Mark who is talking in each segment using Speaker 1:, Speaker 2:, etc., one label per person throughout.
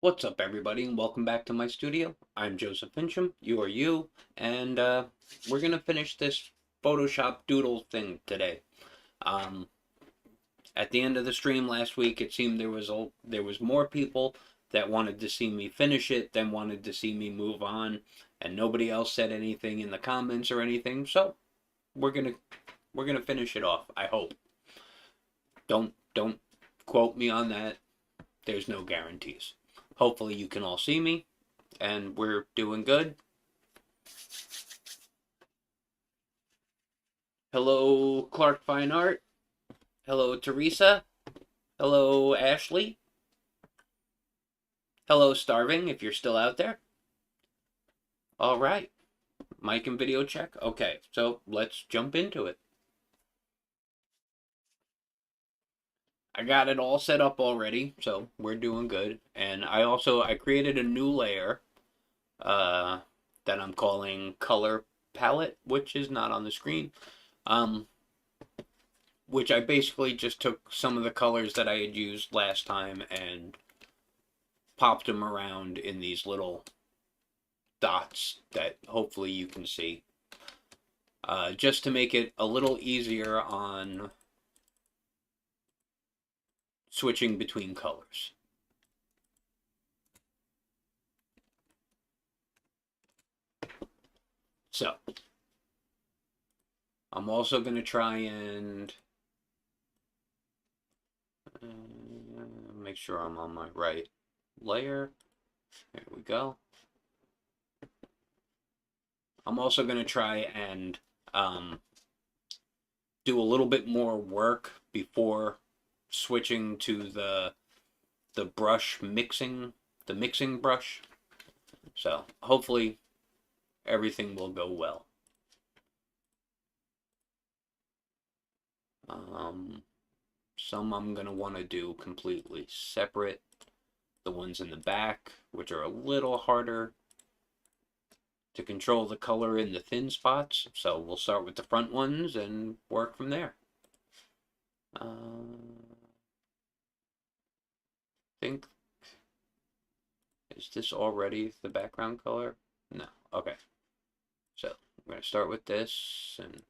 Speaker 1: What's up, everybody, and welcome back to my studio. I'm Joseph Finchum, you are you, and we're gonna finish this Photoshop Doodle thing today. Um, at the end of the stream last week, it seemed there was more people that wanted to see me finish it than wanted to see me move on, and nobody else said anything in the comments or anything. So we're gonna we're gonna finish it off. I hope. Don't quote me on that. There's no guarantees. Hopefully, you can all see me and we're doing good. Hello, Clark Fine Art. Hello, Teresa. Hello, Ashley. Hello, Starving, if you're still out there. All right. Mic and video check. Okay, so let's jump into it. I got it all set up already, so we're doing good. And I created a new layer uh, that I'm calling Color Palette, which is not on the screen. Um, which I basically just took some of the colors that I had used last time and popped them around in these little dots that hopefully you can see, just to make it a little easier on switching between colors. So I'm also going to try and make sure I'm on my right layer. There we go. I'm also going to try and do a little bit more work before switching to the brush mixing, the mixing brush. So hopefully everything will go well. Some I'm going to want to do completely separate. The ones in the back, which are a little harder to control the color in the thin spots. So we'll start with the front ones and work from there. I think, is this already the background color? No. Okay. So I'm going to start with this and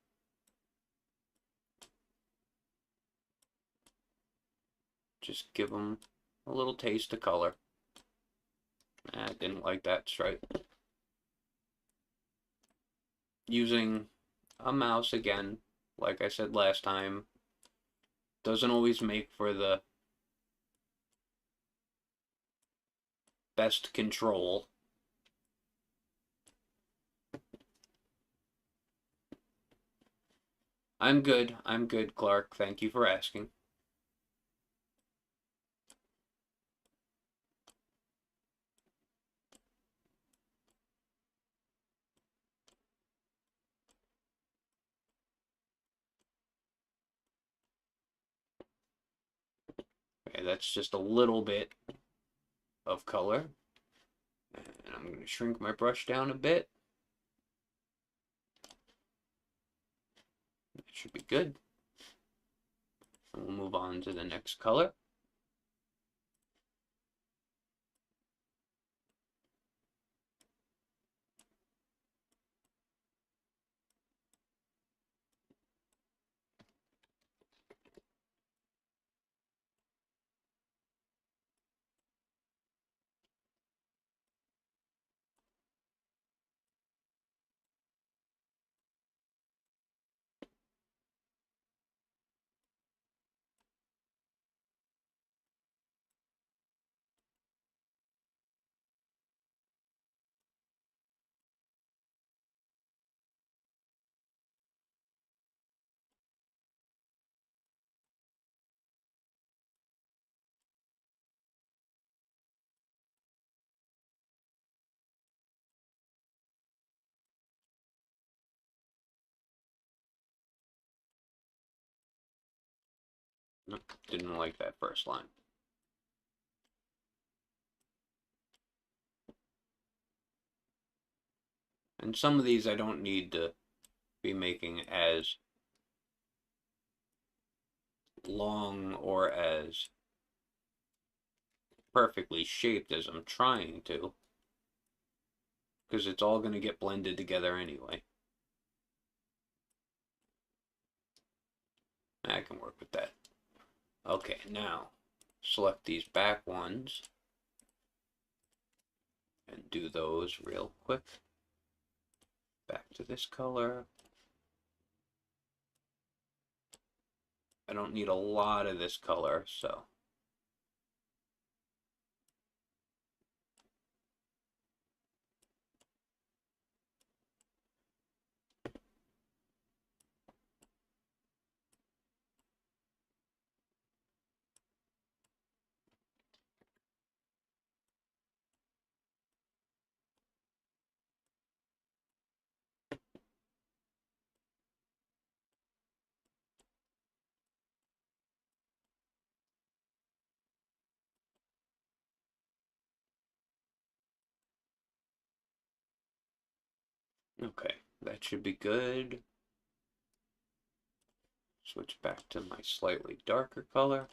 Speaker 1: just give them a little taste of color. I didn't like that stripe. Using a mouse again, like I said last time, doesn't always make for the best control. I'm good, Clark. Thank you for asking. Okay, that's just a little bit of color. And I'm going to shrink my brush down a bit. That should be good. And we'll move on to the next color. Nope, didn't like that first line. And some of these I don't need to be making as long or as perfectly shaped as I'm trying to, because it's all going to get blended together anyway. I can work with that. Okay, now select these back ones and do those real quick. Back to this color. I don't need a lot of this color, so. Okay, that should be good. Switch back to my slightly darker color.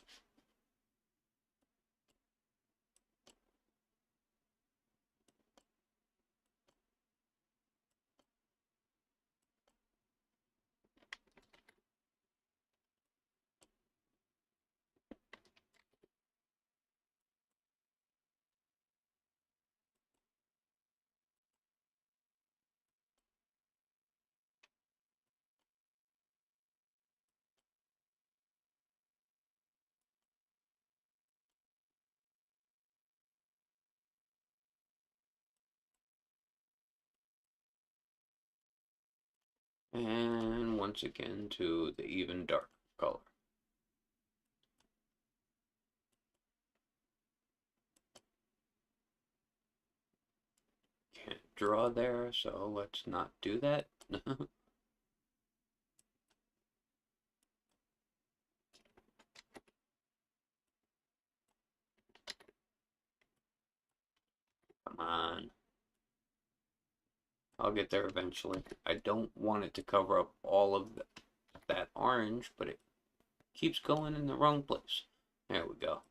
Speaker 1: And once again to the even darker color. Can't draw there, so let's not do that. Come on. I'll get there eventually. I don't want it to cover up all of that orange, but it keeps going in the wrong place. There we go.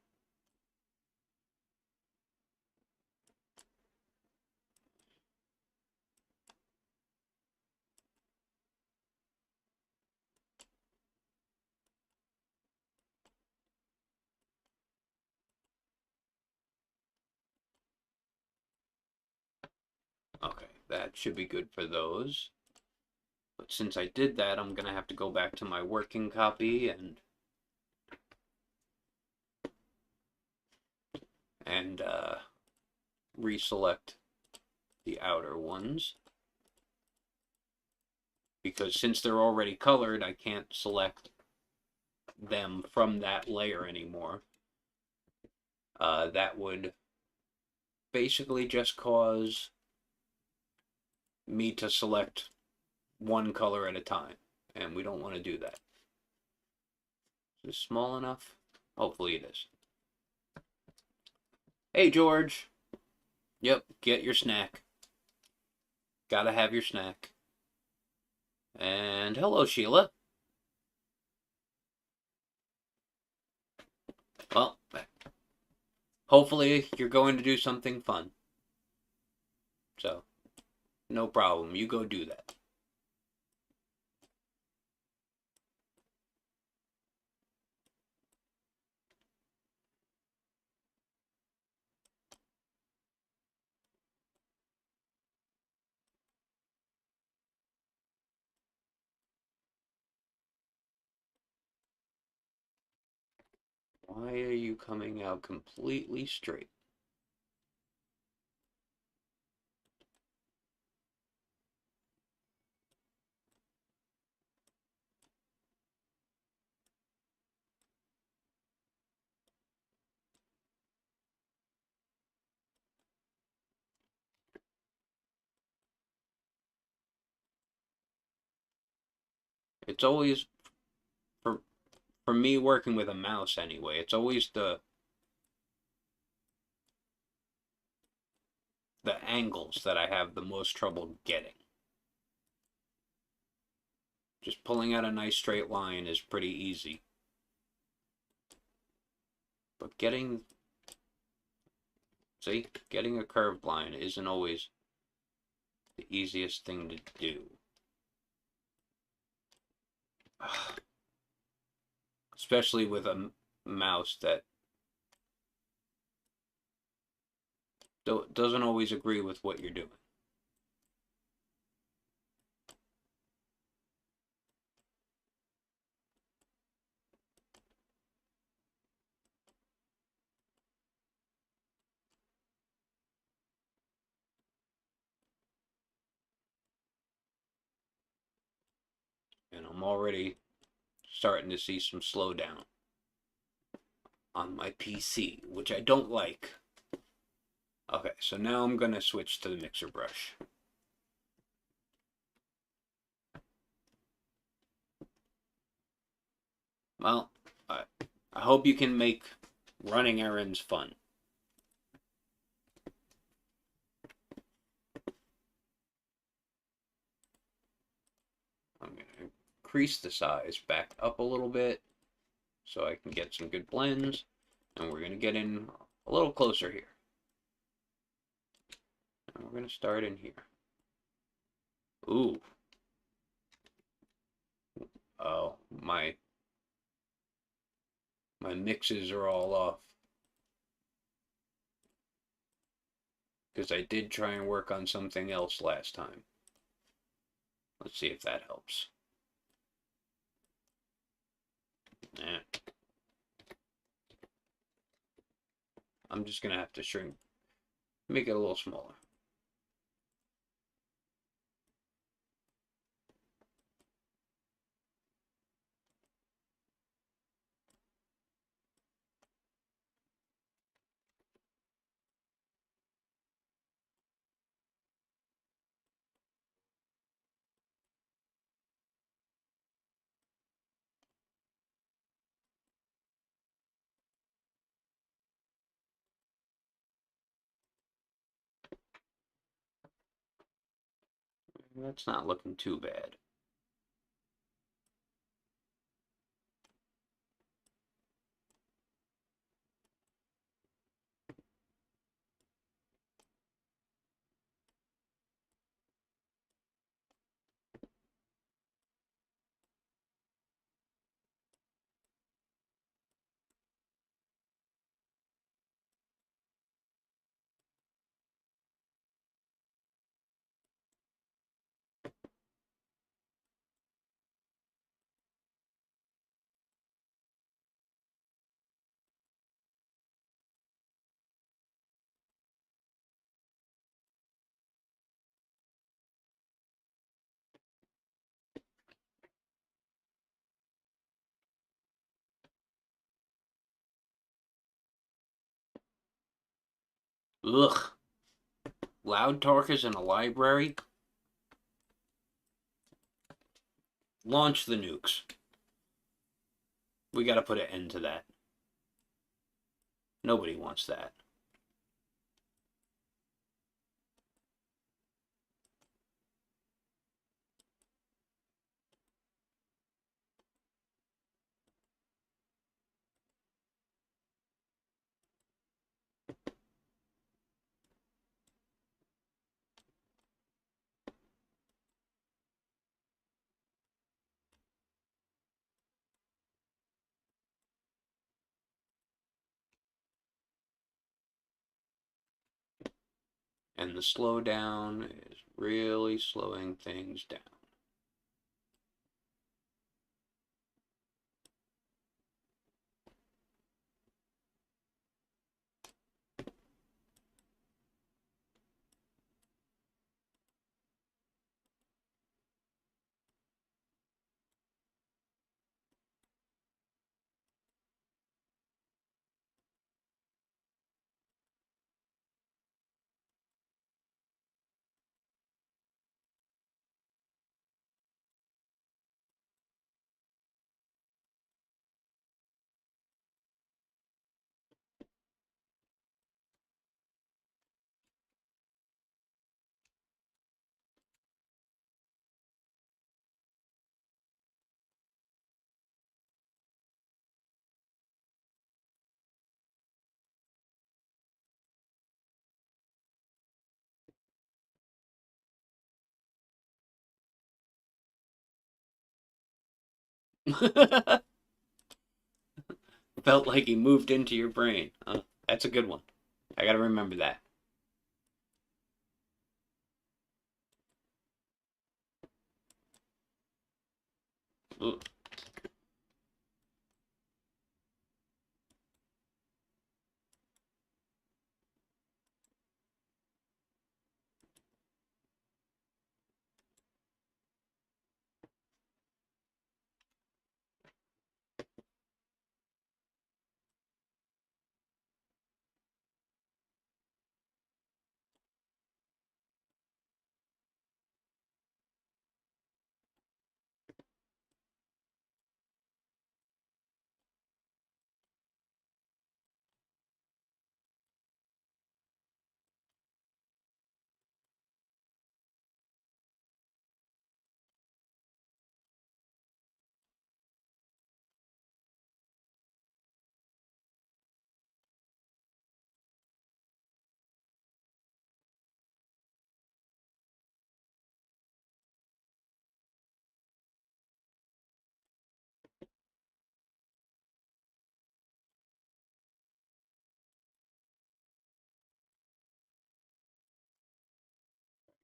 Speaker 1: Okay, that should be good for those. But since I did that, I'm going to have to go back to my working copy and reselect the outer ones. Because since they're already colored, I can't select them from that layer anymore. That would basically just cause me to select one color at a time, and we don't want to do that. Is this small enough? Hopefully it is. Hey, George. Yep, get your snack. Gotta have your snack. And hello, Sheila. Well, hopefully you're going to do something fun. So, no problem. You go do that. Why are you coming out completely straight? It's always, for me working with a mouse anyway, it's always the angles that I have the most trouble getting. Just pulling out a nice straight line is pretty easy. But getting See, getting a curved line isn't always the easiest thing to do. Especially with a mouse that doesn't always agree with what you're doing. And I'm already starting to see some slowdown on my PC, which I don't like. Okay, so now I'm going to switch to the mixer brush. Well, I hope you can make running errands fun. I'm going to increase the size back up a little bit so I can get some good blends. And we're going to get in a little closer here. And we're going to start in here. Ooh. Oh, my mixes are all off. Because I did try and work on something else last time. Let's see if that helps. Nah. I'm just going to have to shrink, make it a little smaller. That's not looking too bad. Ugh. Loud talkers in a library? Launch the nukes. We gotta put an end to that. Nobody wants that. And the slowdown is really slowing things down. Felt like he moved into your brain. That's a good one. I gotta remember that. Ooh,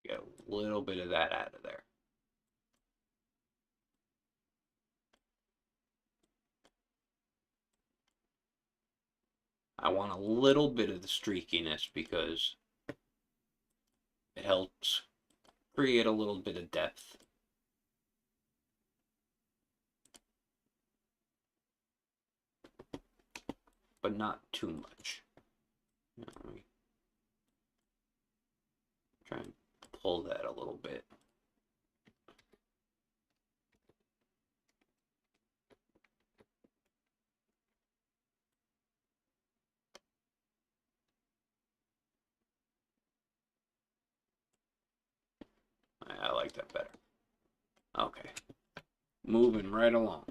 Speaker 1: get a little bit of that out of there. I want a little bit of the streakiness because it helps create a little bit of depth. But not too much. Let me try and pull that a little bit. I like that better. Okay. Moving right along.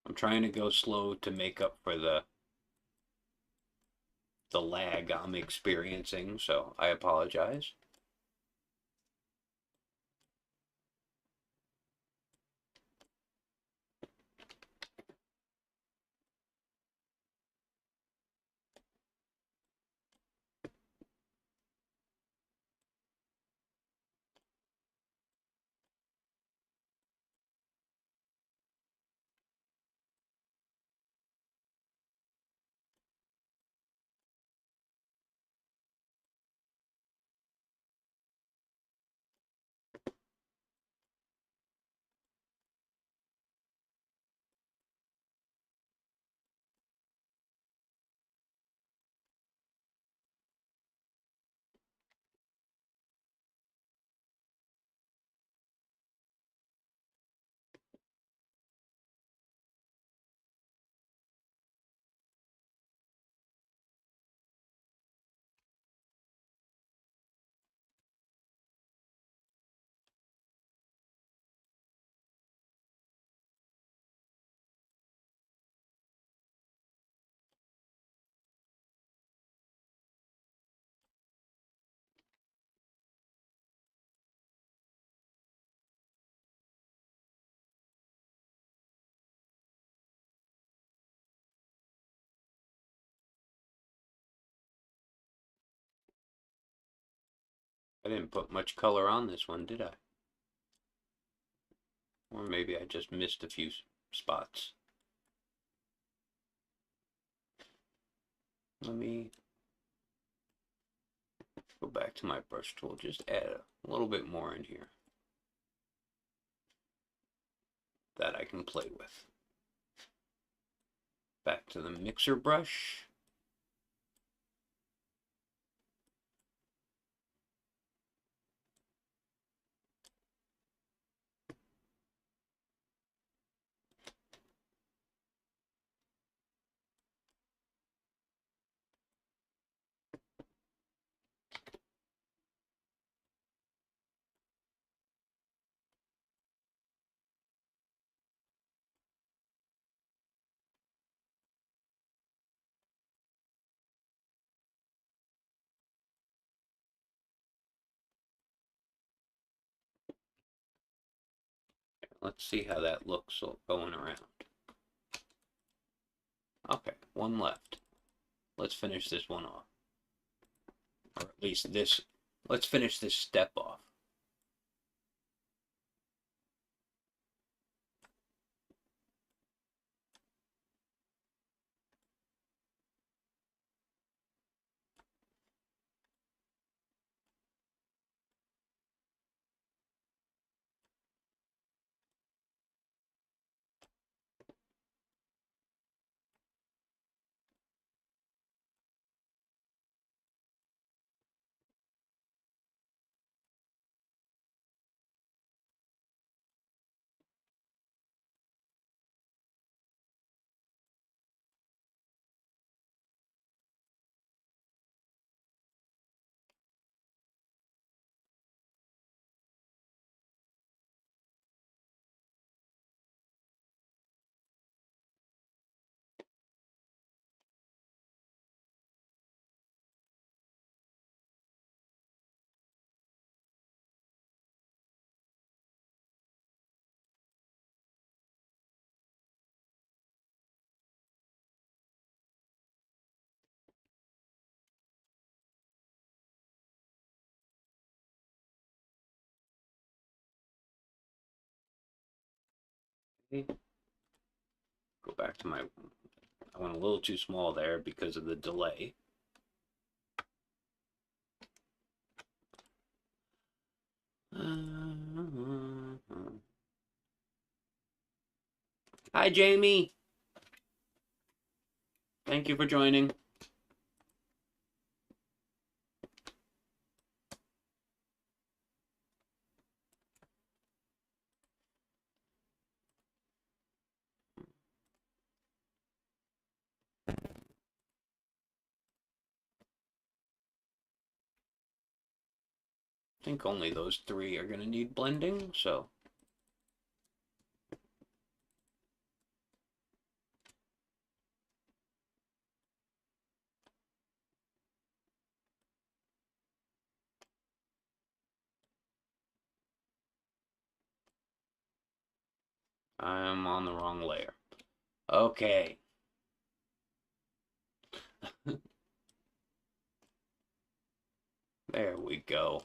Speaker 1: I'm trying to go slow to make up for the lag I'm experiencing, so I apologize. I didn't put much color on this one, did I? Or maybe I just missed a few spots. Let me go back to my brush tool, just add a little bit more in here that I can play with. Back to the mixer brush. Let's see how that looks going around. Okay, one left. Let's finish this one off. Or at least this. Let's finish this step off. Okay. Go back to my. I went a little too small there because of the delay. Hi, Jamie. Thank you for joining. I think only those three are going to need blending, so. I'm on the wrong layer. Okay. There we go.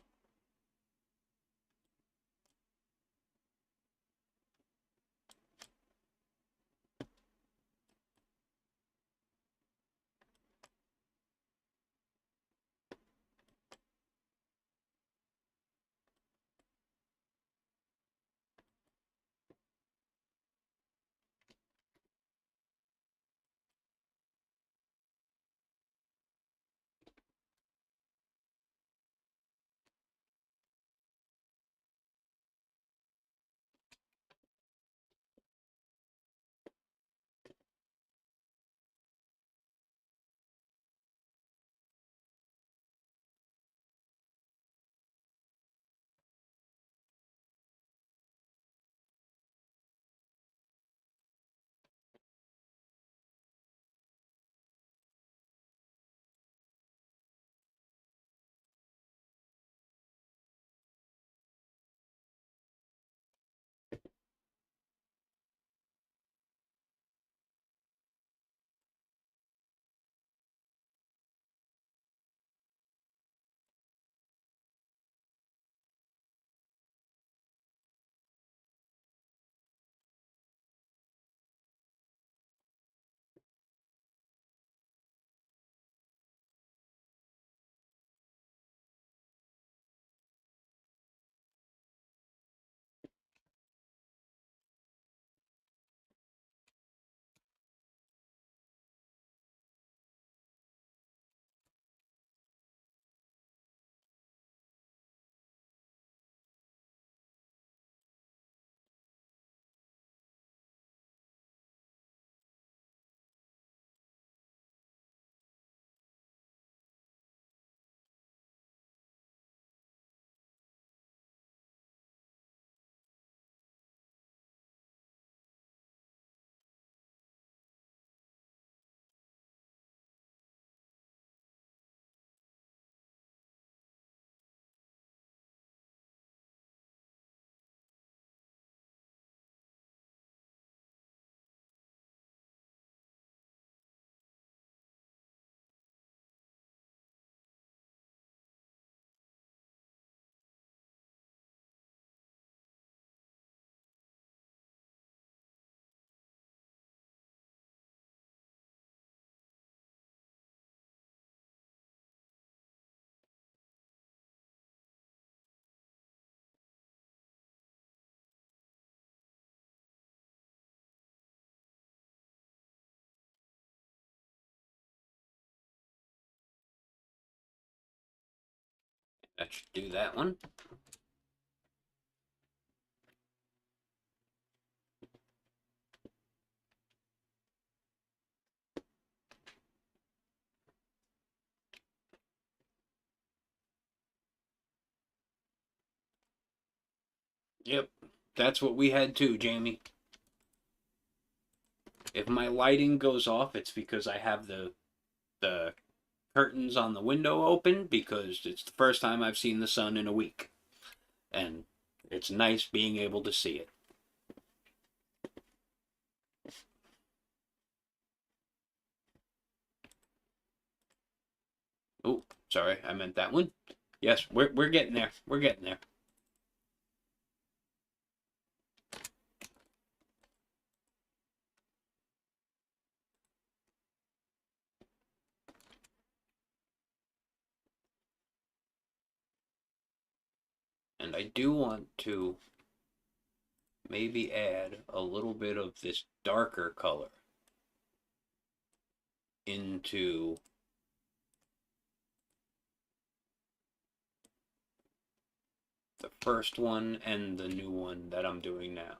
Speaker 1: That should do that one. Yep, that's what we had too, Jamie. If my lighting goes off, it's because I have the curtains on the window open because it's the first time I've seen the sun in a week. And it's nice being able to see it. Oh, sorry, I meant that one. Yes, we're getting there. We're getting there. And I do want to maybe add a little bit of this darker color into the first one and the new one that I'm doing now.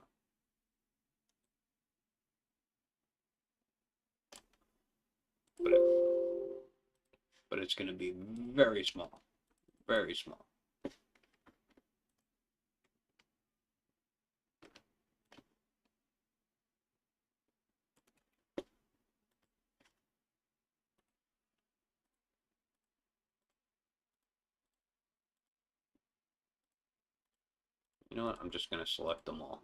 Speaker 1: But, but it's going to be very small. Very small. You know what? I'm just going to select them all.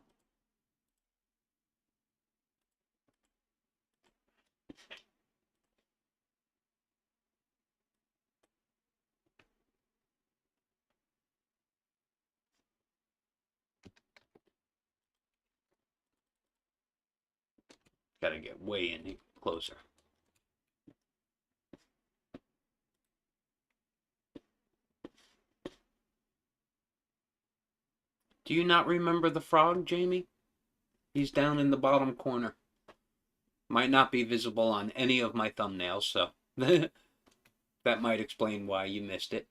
Speaker 1: Got to get way in closer. Do you not remember the frog, Jamie? He's down in the bottom corner. Might not be visible on any of my thumbnails, so that might explain why you missed it.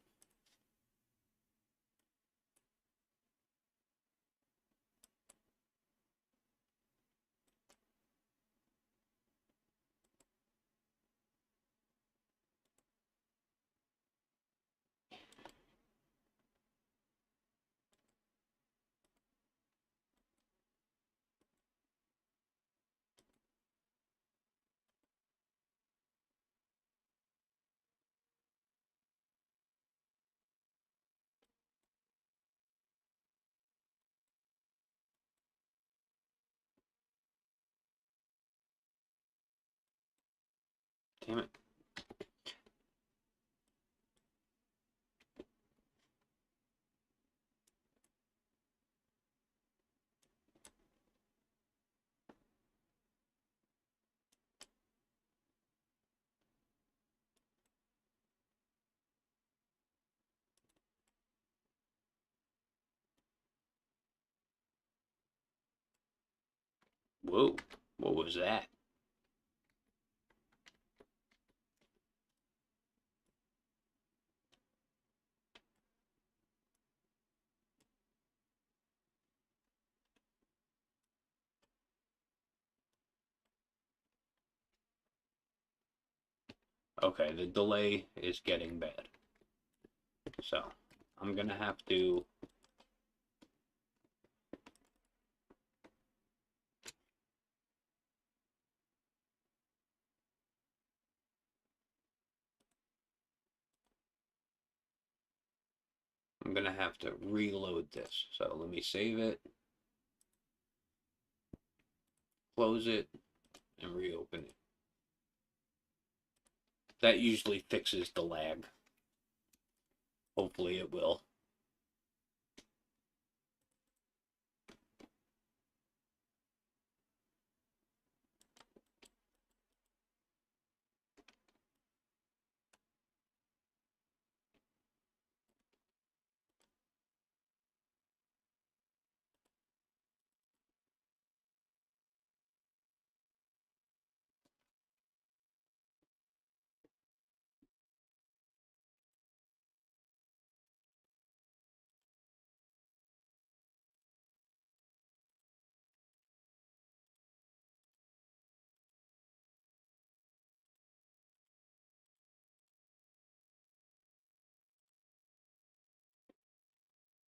Speaker 1: Damn it. Whoa, what was that? Okay, the delay is getting bad. So, I'm gonna have to reload this. So let me save it, close it, and reopen it. That usually fixes the lag. Hopefully it will.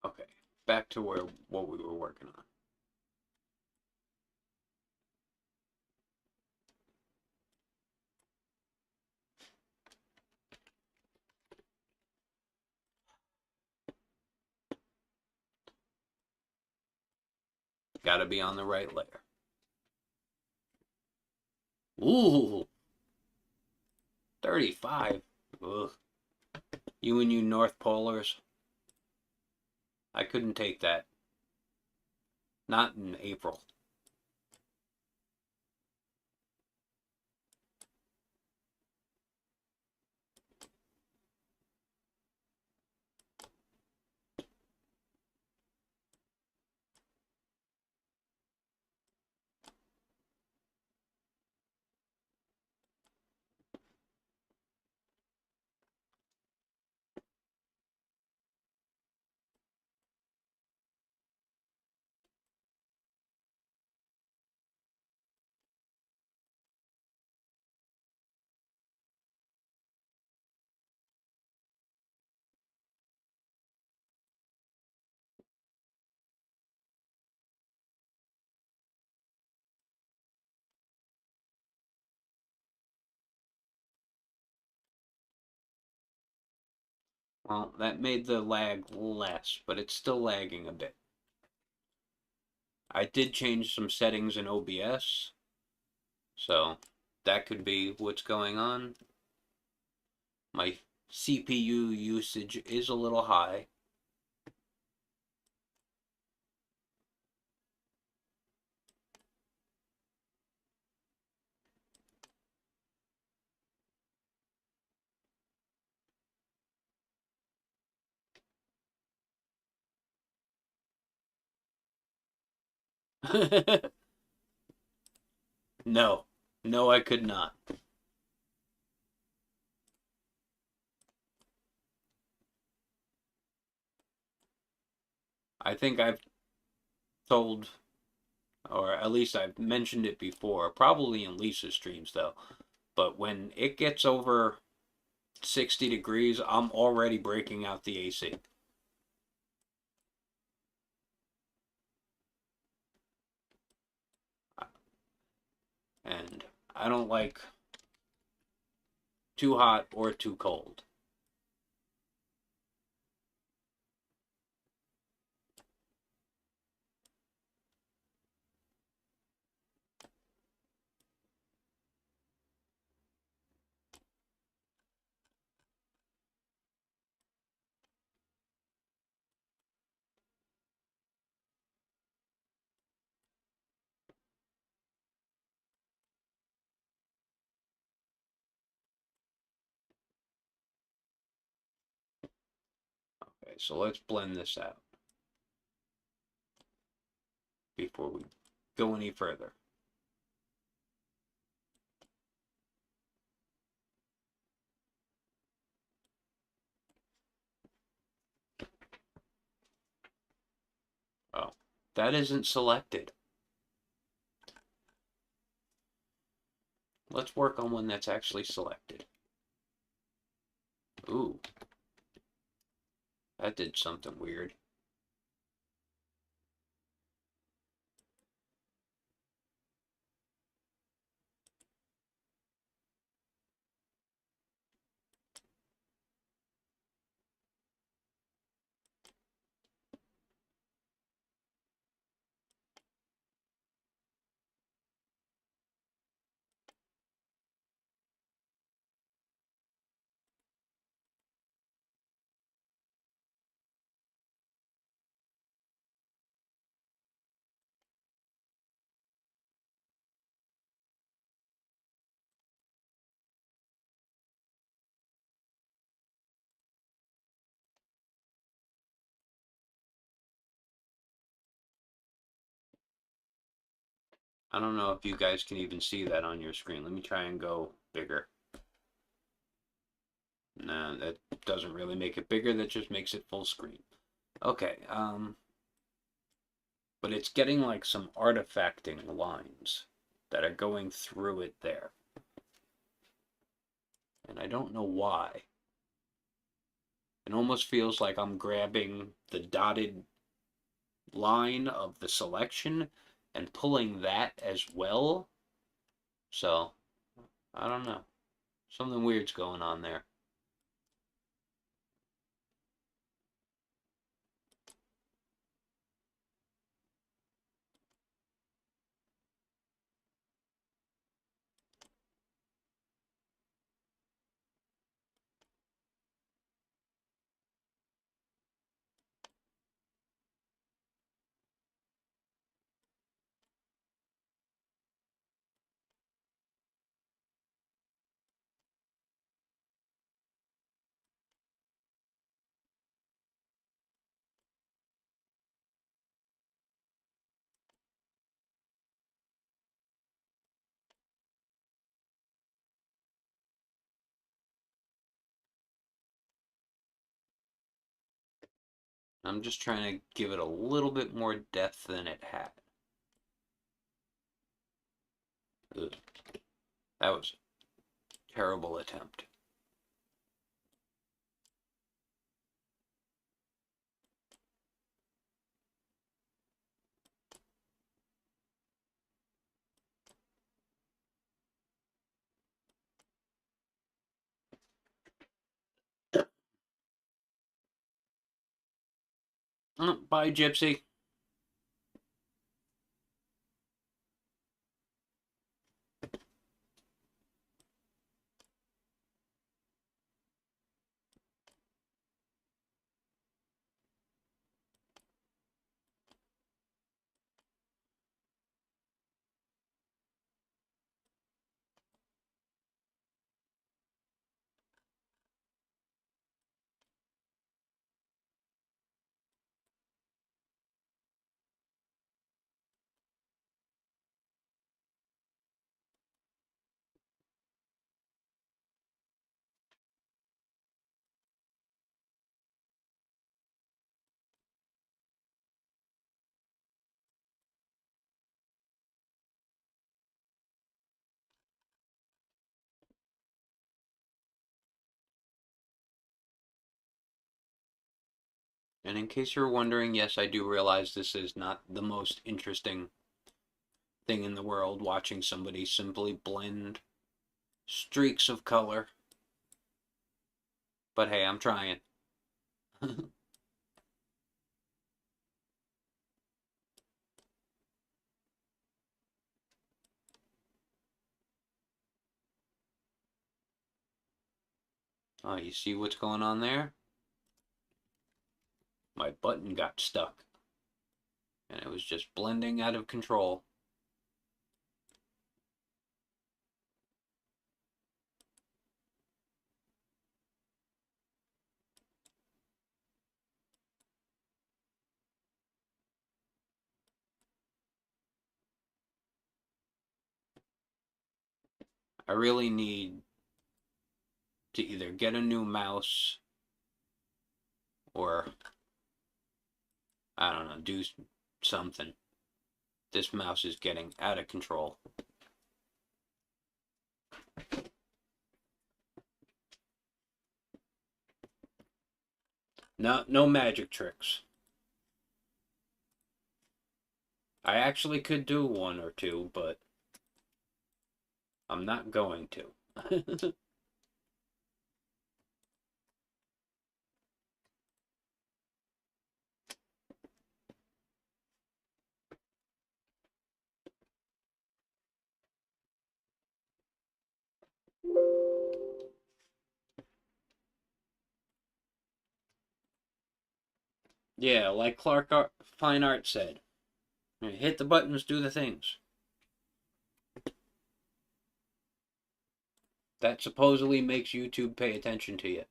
Speaker 1: Okay, back to what we were working on. Got to be on the right layer. Ooh, 35. Ugh. You and you North Polars. I couldn't take that. Not in April. Well, that made the lag less, but it's still lagging a bit. I did change some settings in OBS, so that could be what's going on. My CPU usage is a little high. No. No, I could not. I think I've told, or at least I've mentioned it before, probably in Lisa's streams though, but when it gets over 60 degrees, I'm already breaking out the AC. And I don't like too hot or too cold. Okay, so let's blend this out before we go any further. Oh, that isn't selected. Let's work on one that's actually selected. Ooh, that did something weird. I don't know if you guys can even see that on your screen. Let me try and go bigger. Nah, that doesn't really make it bigger. That just makes it full screen. Okay, but it's getting like some artifacting lines that are going through it there. And I don't know why. It almost feels like I'm grabbing the dotted line of the selection and pulling that as well. So, I don't know. Something weird's going on there. I'm just trying to give it a little bit more depth than it had. Ugh. That was a terrible attempt. Bye, Gypsy. And in case you're wondering, yes, I do realize this is not the most interesting thing in the world, watching somebody simply blend streaks of color. But hey, I'm trying. Oh, you see what's going on there? My button got stuck. And it was just blending out of control. I really need to either get a new mouse or, I don't know, do something. This mouse is getting out of control. No, no magic tricks. I actually could do one or two, but I'm not going to. Yeah, like Fine Art said. Hit the buttons, do the things. That supposedly makes YouTube pay attention to you.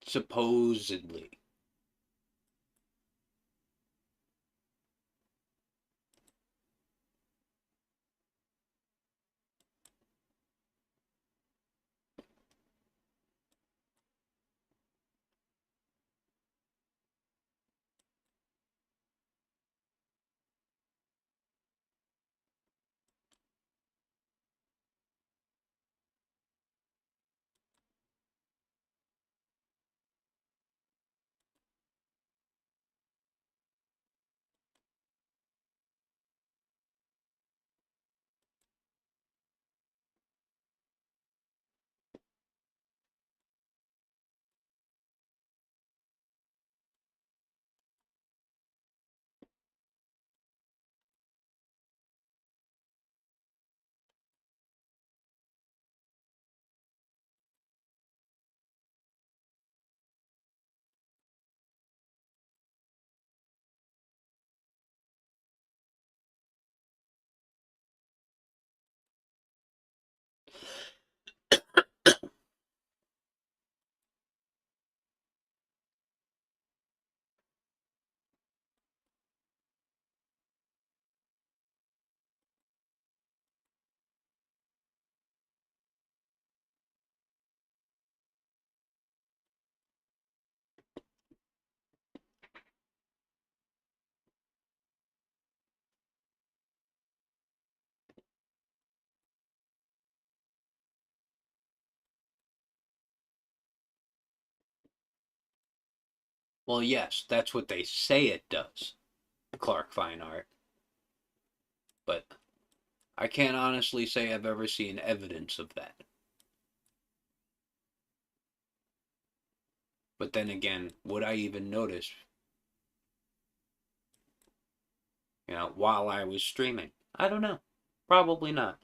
Speaker 1: Supposedly. Well, yes, that's what they say it does, Clark Fine Art. But I can't honestly say I've ever seen evidence of that. But then again, would I even notice, while I was streaming? I don't know. Probably not.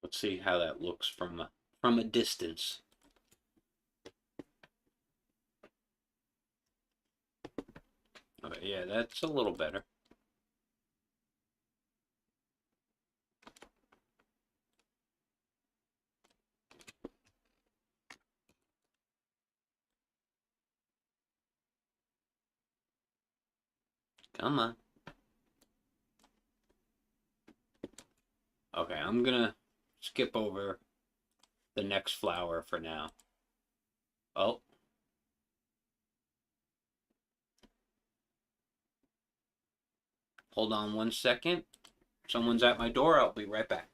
Speaker 1: Let's see how that looks from a distance. Okay, yeah, that's a little better. Come on. Okay, I'm gonna skip over the next flower for now. Oh, hold on 1 second. Someone's at my door. I'll be right back.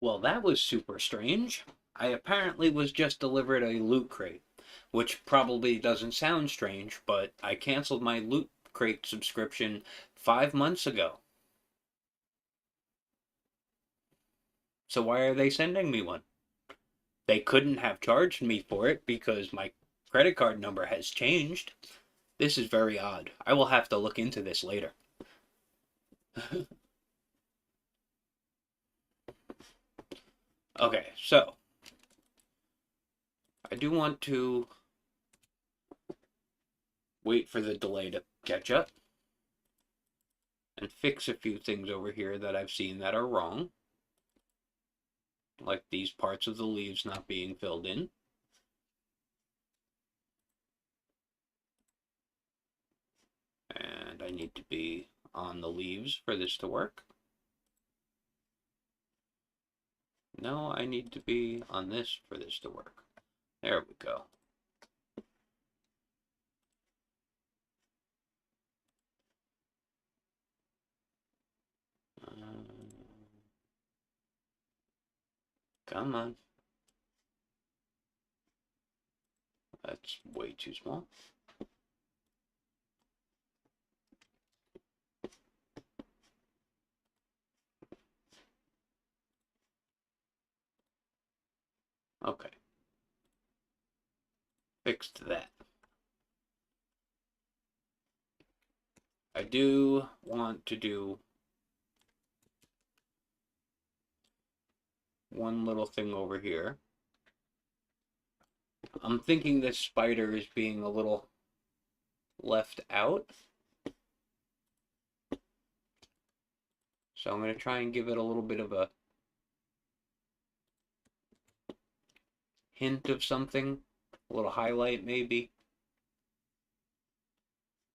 Speaker 1: Well, that was super strange. I apparently was just delivered a loot crate, which probably doesn't sound strange, but I canceled my loot crate subscription 5 months ago. So why are they sending me one? They couldn't have charged me for it because my credit card number has changed. This is very odd. I will have to look into this later. Okay, so I do want to wait for the delay to catch up and fix a few things over here that I've seen that are wrong, like these parts of the leaves not being filled in. And I need to be on the leaves for this to work. No, I need to be on this for this to work. There we go. Come on. That's way too small. Okay. Fixed that. I do want to do one little thing over here. I'm thinking this spider is being a little left out. So I'm going to try and give it a little bit of a hint of something. A little highlight maybe.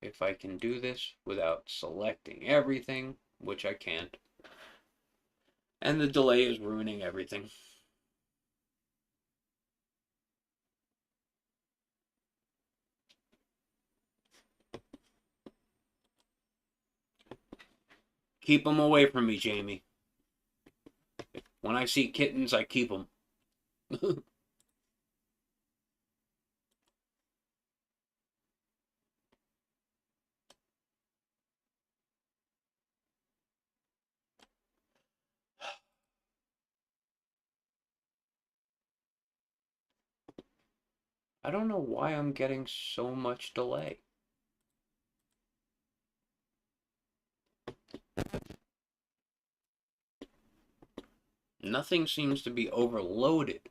Speaker 1: If I can do this without selecting everything, which I can't. And the delay is ruining everything. Keep them away from me, Jamie. When I see kittens, I keep them. I don't know why I'm getting so much delay. Nothing seems to be overloaded.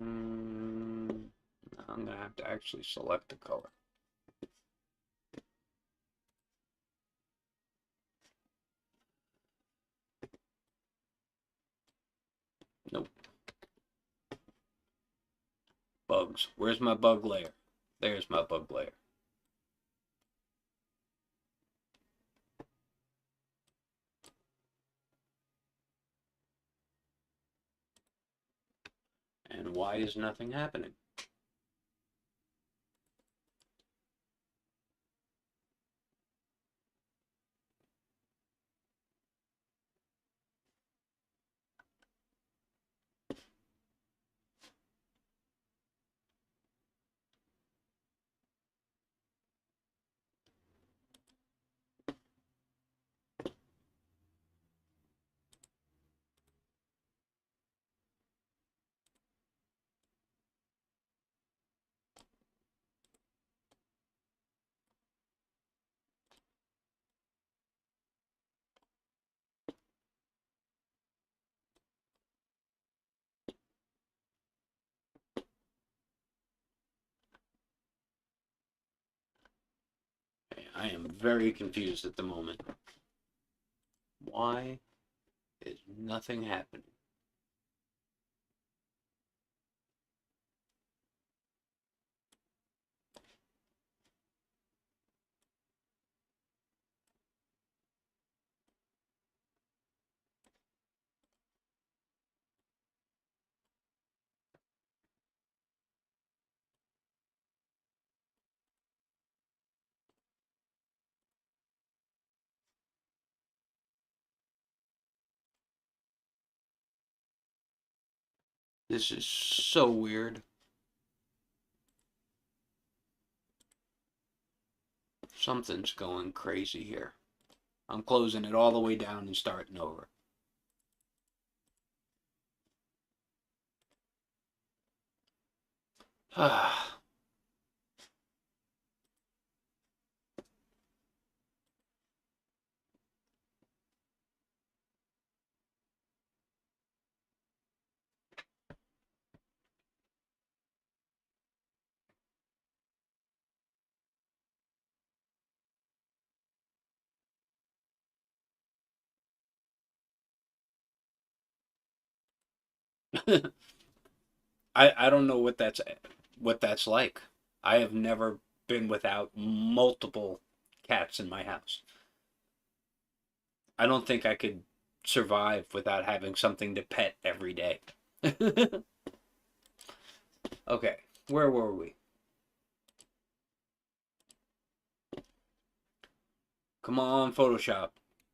Speaker 1: I'm gonna have to actually select the color. Nope. Bugs. Where's my bug layer? There's my bug layer. And why is nothing happening? I am very confused at the moment. Why is nothing happening? This is so weird. Something's going crazy here. I'm closing it all the way down and starting over. I don't know what that's like. I have never been without multiple cats in my house. I don't think I could survive without having something to pet every day. Okay, where were we? Come on, Photoshop.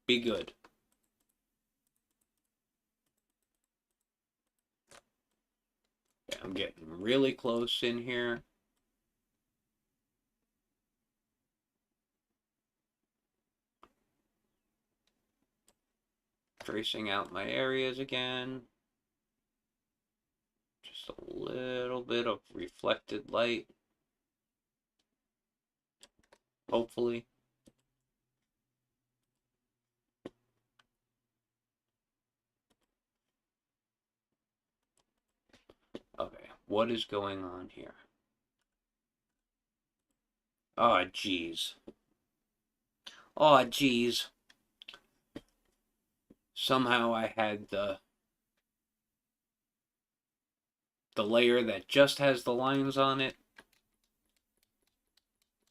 Speaker 1: Be good. Okay, I'm getting really close in here. Tracing out my areas again. Just a little bit of reflected light. Hopefully. Okay, what is going on here? Oh, jeez. Oh, jeez. Somehow I had the layer that just has the lines on it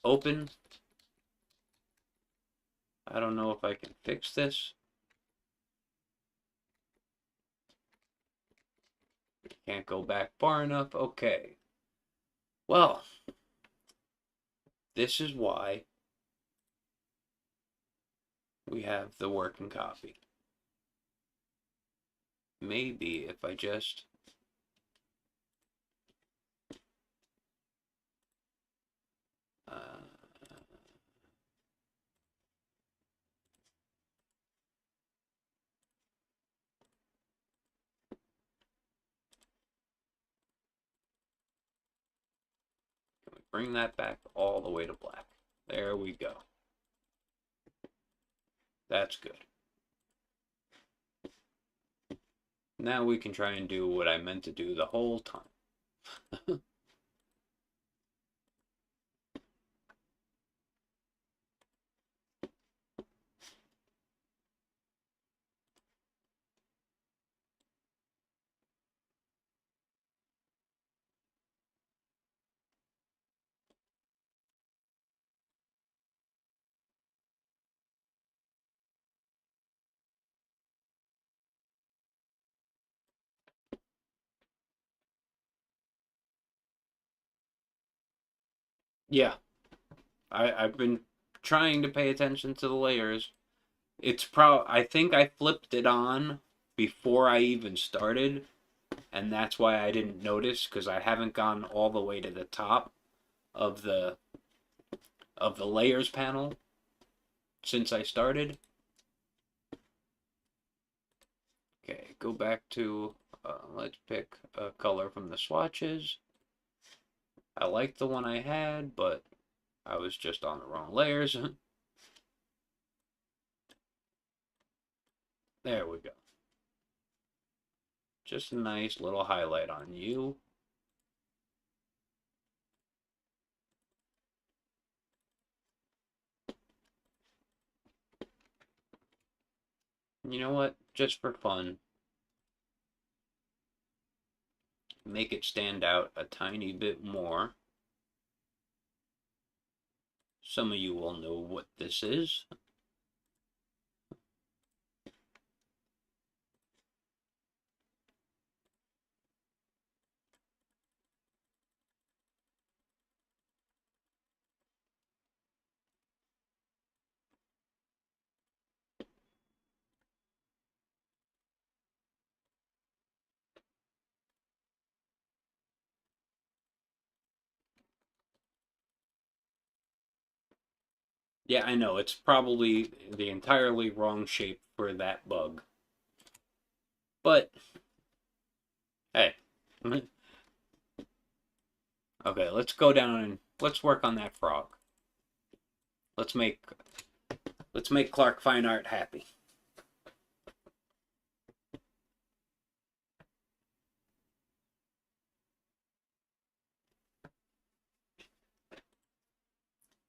Speaker 1: open. I don't know if I can fix this. Can't go back far enough. Okay. Well, this is why we have the working copy. Maybe if I just bring that back all the way to black. There we go. That's good. Now we can try and do what I meant to do the whole time. Yeah, I've been trying to pay attention to the layers. I think I flipped it on before I even started, and that's why I didn't notice, because I haven't gone all the way to the top of the layers panel since I started. Okay, go back to let's pick a color from the swatches. I like the one I had, but I was just on the wrong layers. There we go. Just a nice little highlight on you. You know what? Just for fun, make it stand out a tiny bit more. Some of you will know what this is. Yeah, I know, it's probably the entirely wrong shape for that bug. But, hey. Okay, let's go down and let's work on that frog. Let's make Clark Fine Art happy.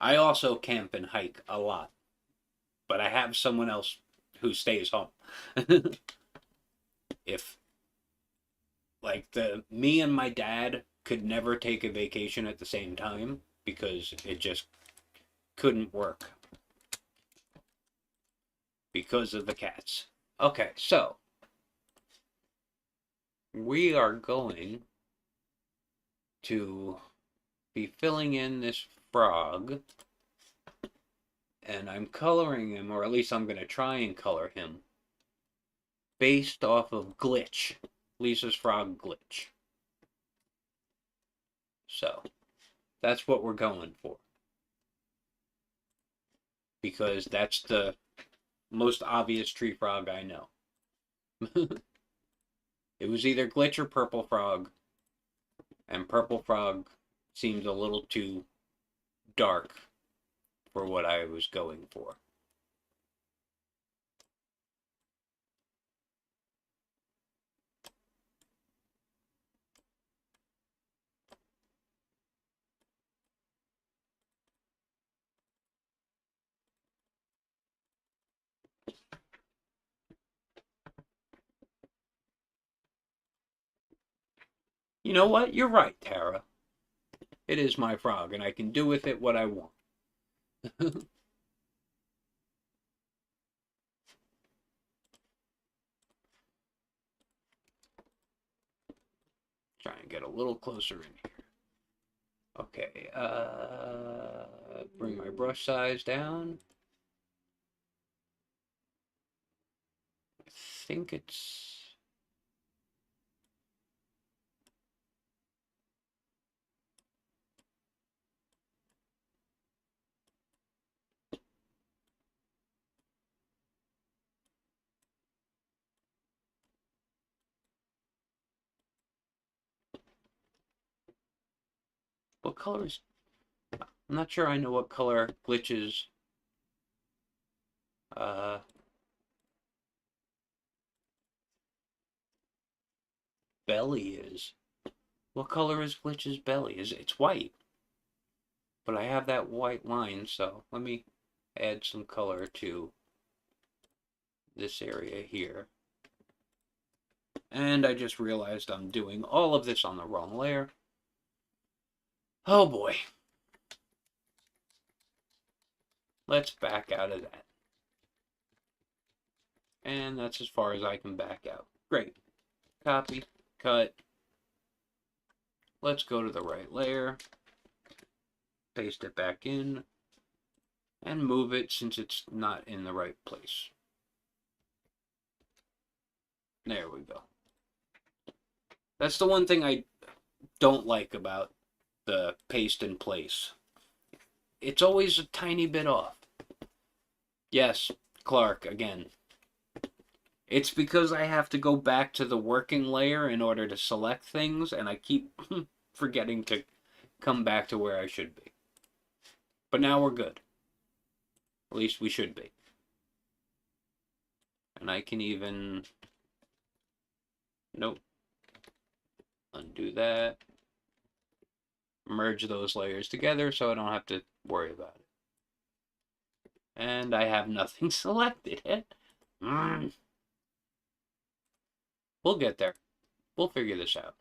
Speaker 1: I also camp and hike a lot, but I have someone else who stays home. If me and my dad could never take a vacation at the same time because it just couldn't work. because of the cats. Okay, so we are going to be filling in this frog, and I'm coloring him, or at least I'm going to try and color him, based off of Glitch, Lisa's Frog Glitch. So, that's what we're going for. Because that's the most obvious tree frog I know. It was either Glitch or Purple Frog, and Purple Frog seems a little too dark for what I was going for. You know what? You're right, Tara. It is my frog, and I can do with it what I want. Try and get a little closer in here. Okay, bring my brush size down. I think it's... What color is... I'm not sure I know what color Glitch's belly is. What color is Glitch's belly? It's white. But I have that white line, so let me add some color to this area here. And I just realized I'm doing all of this on the wrong layer. Oh boy. Let's back out of that. And that's as far as I can back out. Great. Copy, cut. Let's go to the right layer. Paste it back in. And move it since it's not in the right place. There we go. That's the one thing I don't like about the paste in place. It's always a tiny bit off. Yes, Clark, again. It's because I have to go back to the working layer in order to select things, and I keep forgetting to come back to where I should be. But now we're good. At least we should be. And I can even... Nope. Undo that. Merge those layers together so I don't have to worry about it. And I have nothing selected yet. We'll get there. We'll figure this out.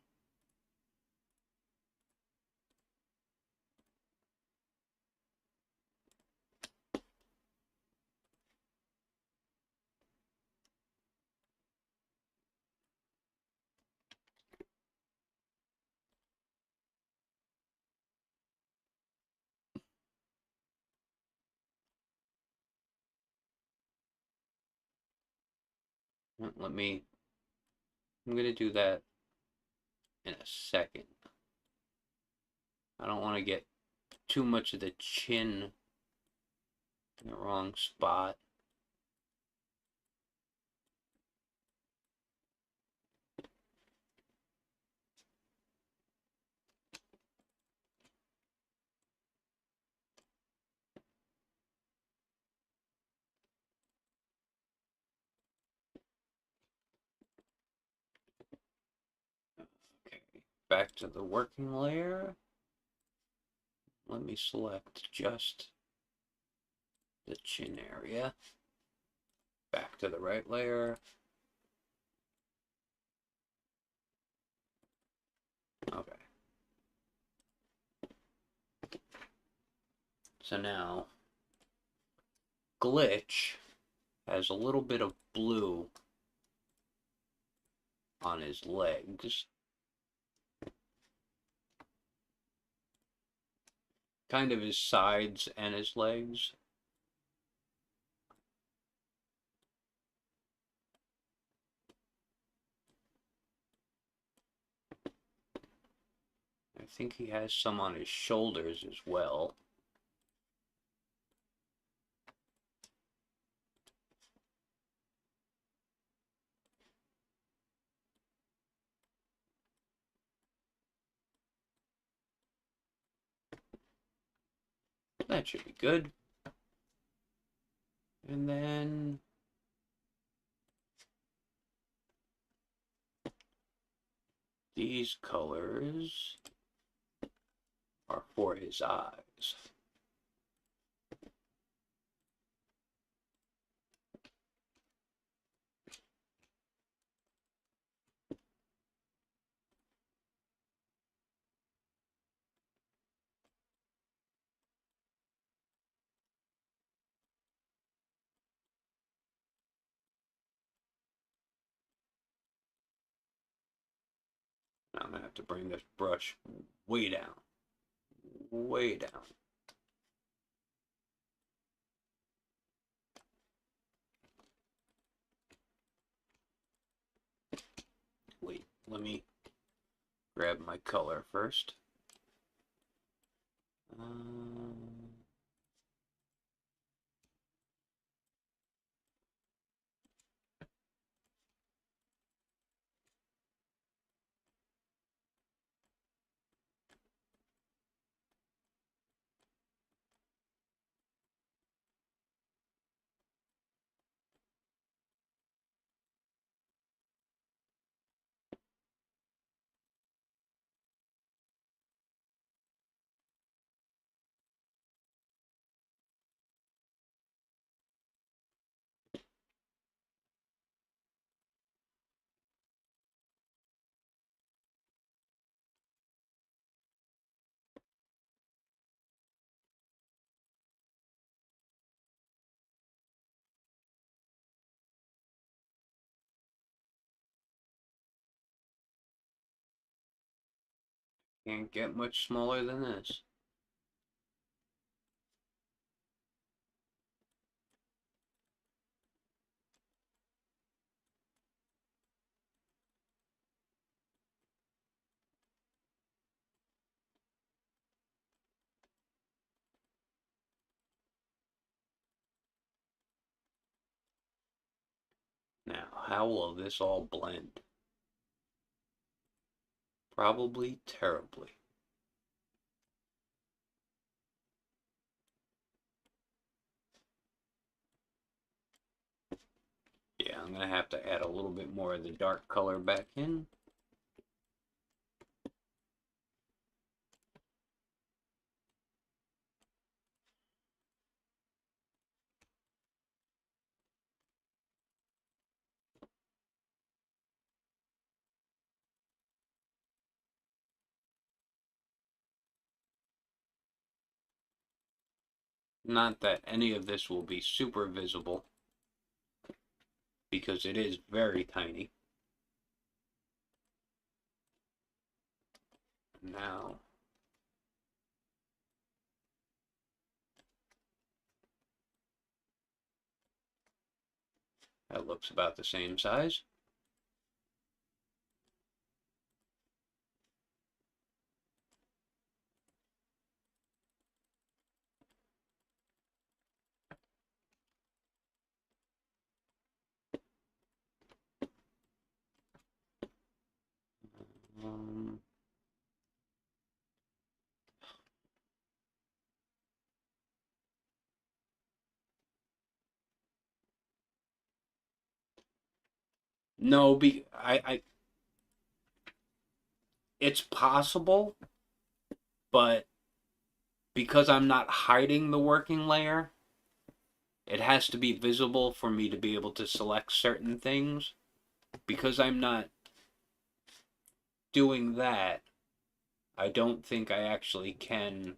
Speaker 1: Let me... I'm going to do that in a second. I don't want to get too much of the chin in the wrong spot. Okay, back to the working layer. Let me select just the chin area. Back to the right layer. Okay. So now, Glitch has a little bit of blue on his legs. Kind of his sides and his legs. I think he has some on his shoulders as well. That should be good. And then these colors are for his eyes. Now I'm going to have to bring this brush way down. Way down. Wait, let me grab my color first. Can't get much smaller than this. Now, how will this all blend? Probably terribly. Yeah, I'm going to have to add a little bit more of the dark color back in. Not that any of this will be super visible, because it is very tiny. Now, that looks about the same size. Um, no, it's possible, but because I'm not hiding the working layer, it has to be visible for me to be able to select certain things. Because I'm not doing that, I don't think I actually can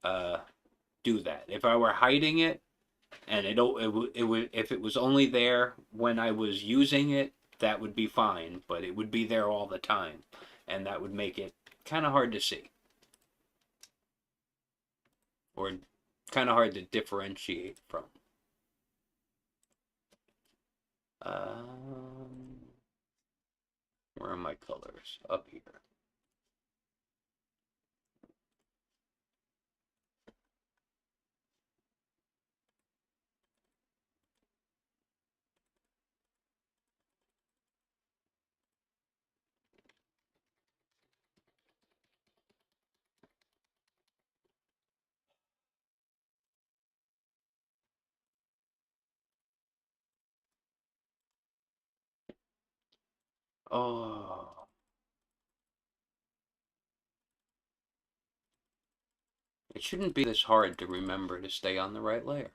Speaker 1: do that. If I were hiding it, And it would if it was only there when I was using it, that would be fine, but it would be there all the time, and that would make it kind of hard to see, or kind of hard to differentiate from. Um, where are my colors? Up here. Oh, it shouldn't be this hard to remember to stay on the right layer.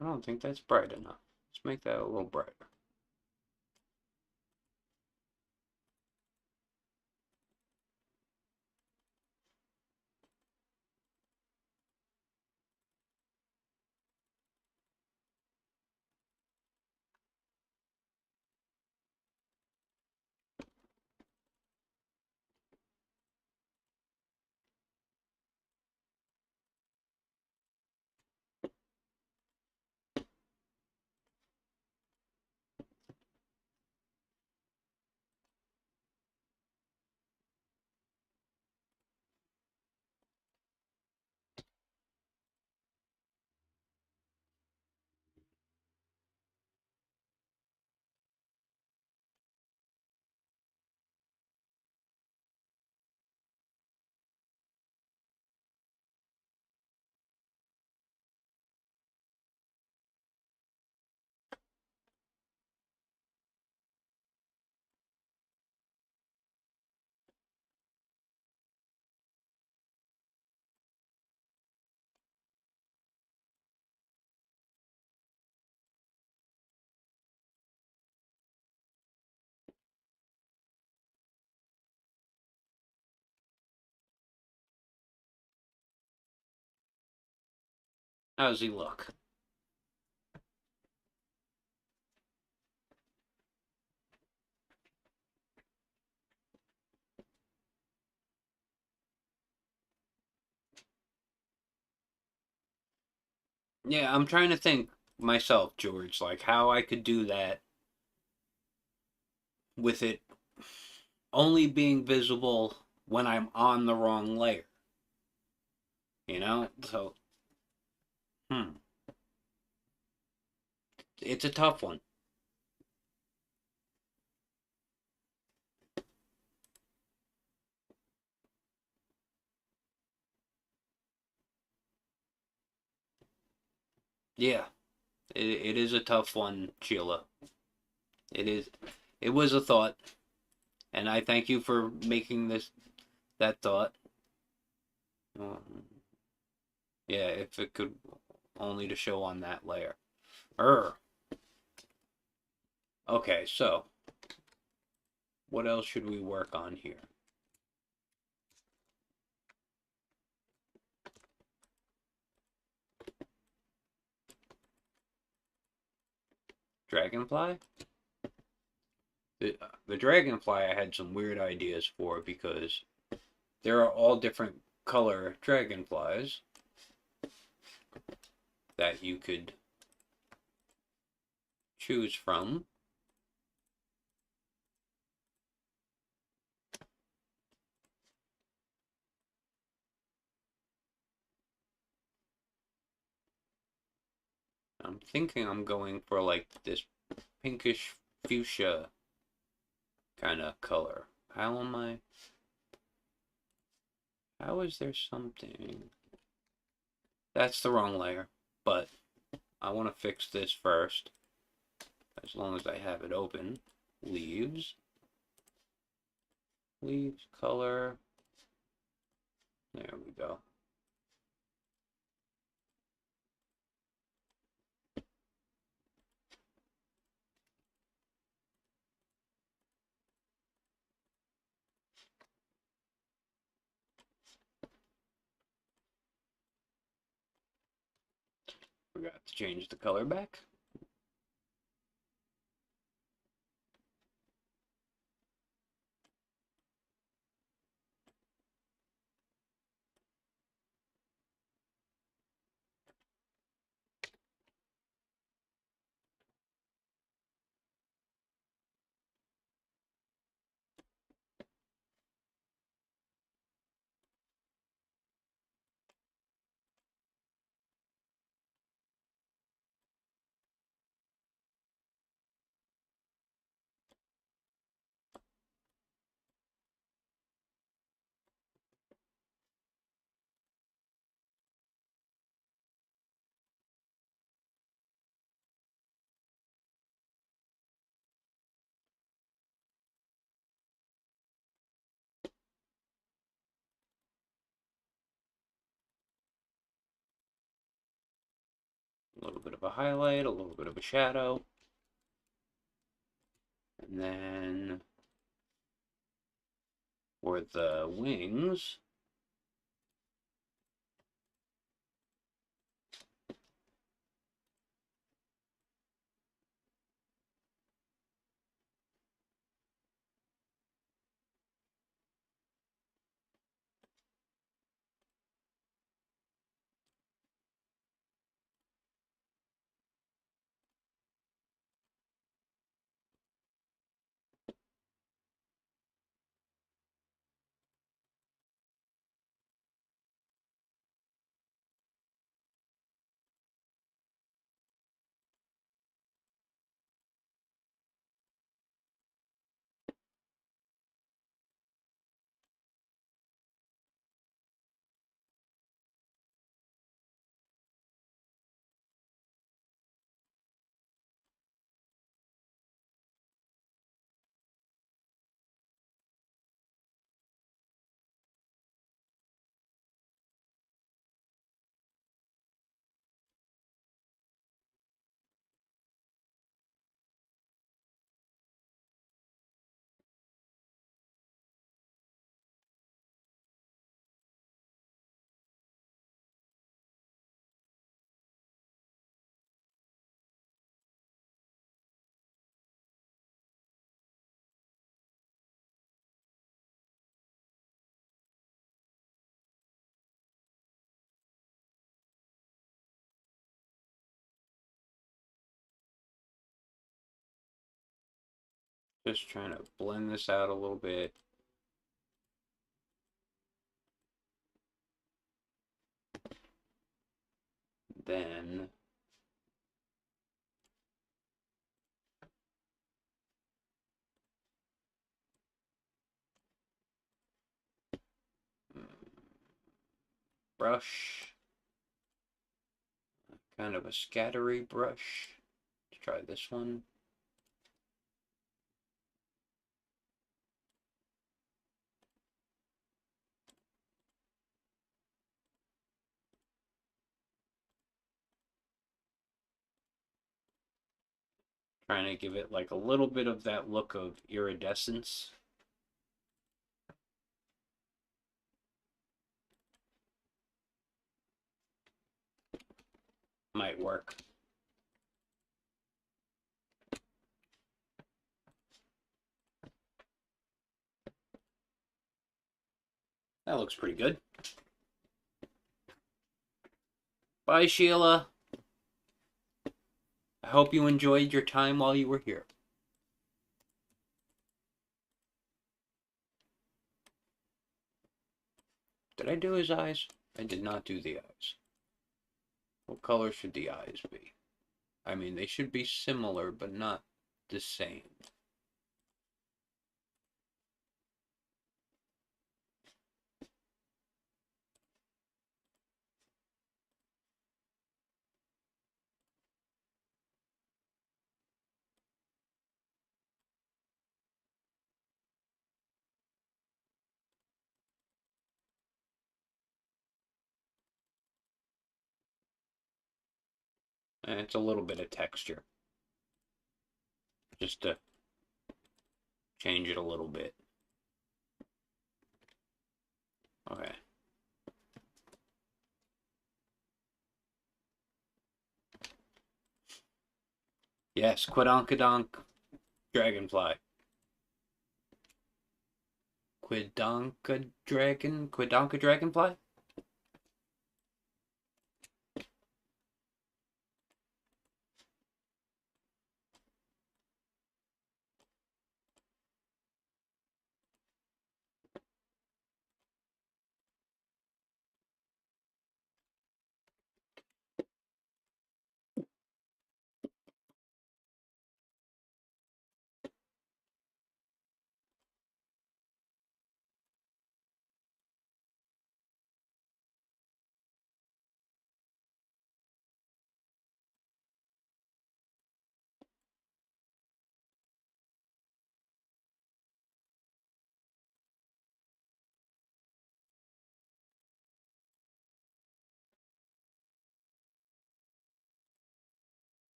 Speaker 1: I don't think that's bright enough. Let's make that a little brighter. How does he look? Yeah, I'm trying to think myself, George, like how I could do that with it only being visible when I'm on the wrong layer. You know? So, hmm. It's a tough one. Yeah, it is a tough one, Sheila. It is. It was a thought, and I thank you for making that thought. Um, yeah, if it could only to show on that layer. Er. Okay, so what else should we work on here? Dragonfly? The dragonfly I had some weird ideas for because there are all different color dragonflies that you could choose from. I'm thinking I'm going for like this pinkish fuchsia kind of color. How am I? How is there something? That's the wrong layer, but I want to fix this first. As long as I have it open. Leaves. Leaves, color. There we go. Forgot to change the color back. A little bit of a highlight, a little bit of a shadow. And then for the wings, just trying to blend this out a little bit. Then brush, kind of a scattery brush. Let's try this one. Trying to give it like a little bit of that look of iridescence. Might work. That looks pretty good. Bye, Sheila. I hope you enjoyed your time while you were here. Did I do his eyes? I did not do the eyes. What color should the eyes be? I mean, they should be similar, but not the same. And it's a little bit of texture, just to change it a little bit. Okay. Yes, Quidonkadonk Dragonfly. Quidonka Dragonfly?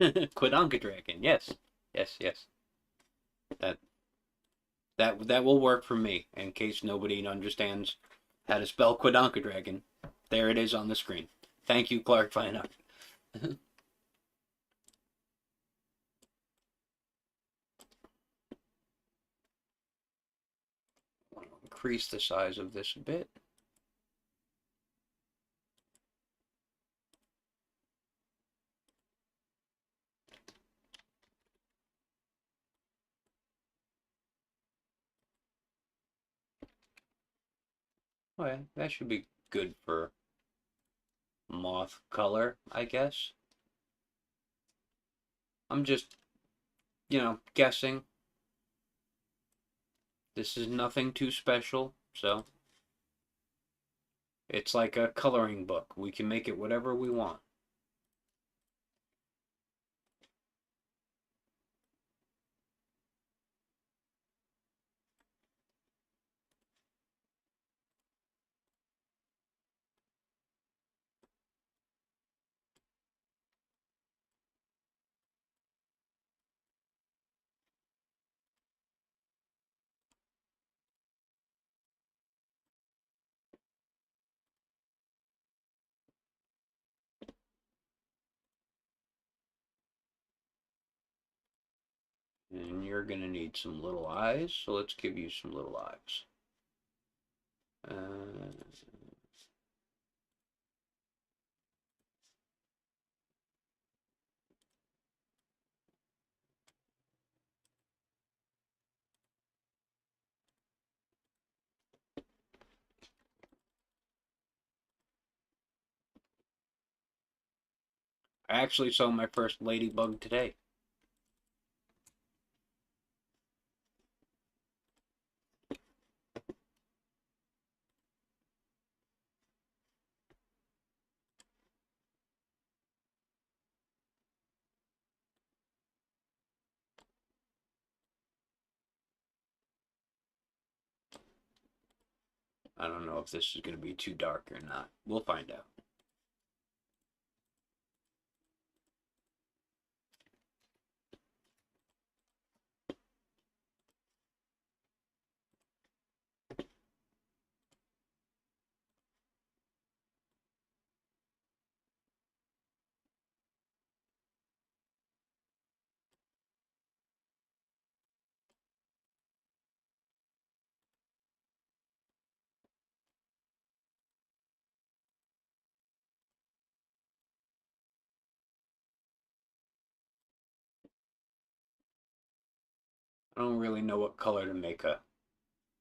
Speaker 1: Quidonka Dragon, yes. Yes, yes. That that will work for me, in case nobody understands how to spell Quidonka Dragon. There it is on the screen. Thank you, Clark Fine. Increase the size of this a bit. Okay, that should be good for moth color, I guess. I'm just, guessing. This is nothing too special, so it's like a coloring book. We can make it whatever we want. And you're gonna need some little eyes, so let's give you some little eyes. Uh, I actually saw my first ladybug today. I don't know if this is gonna be too dark or not. We'll find out. I don't really know what color to make a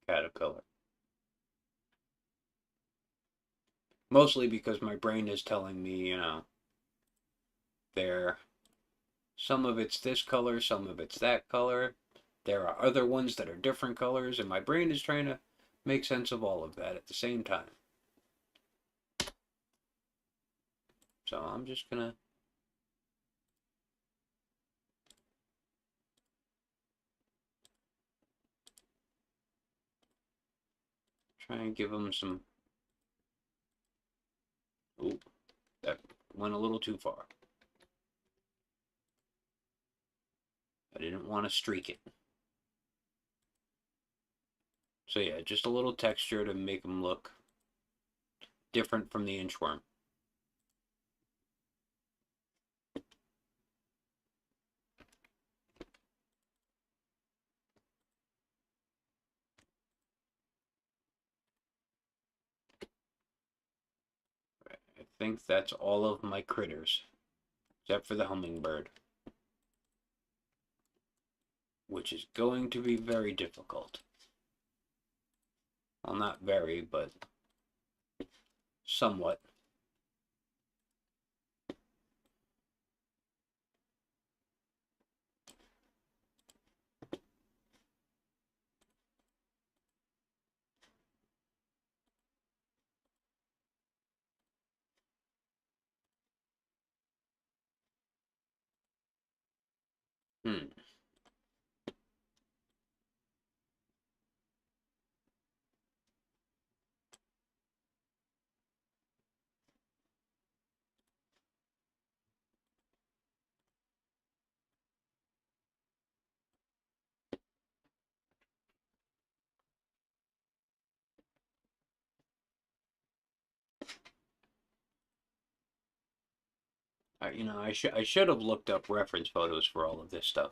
Speaker 1: caterpillar. Mostly because my brain is telling me, there, some of it's this color, some of it's that color. There are other ones that are different colors, and my brain is trying to make sense of all of that at the same time. So I'm just gonna try and give them some. Ooh, that went a little too far. I didn't want to streak it. So yeah, just a little texture to make them look different from the inchworm. I think that's all of my critters, except for the hummingbird, which is going to be very difficult. Well, not very, but somewhat. Hmm. I should have looked up reference photos for all of this stuff.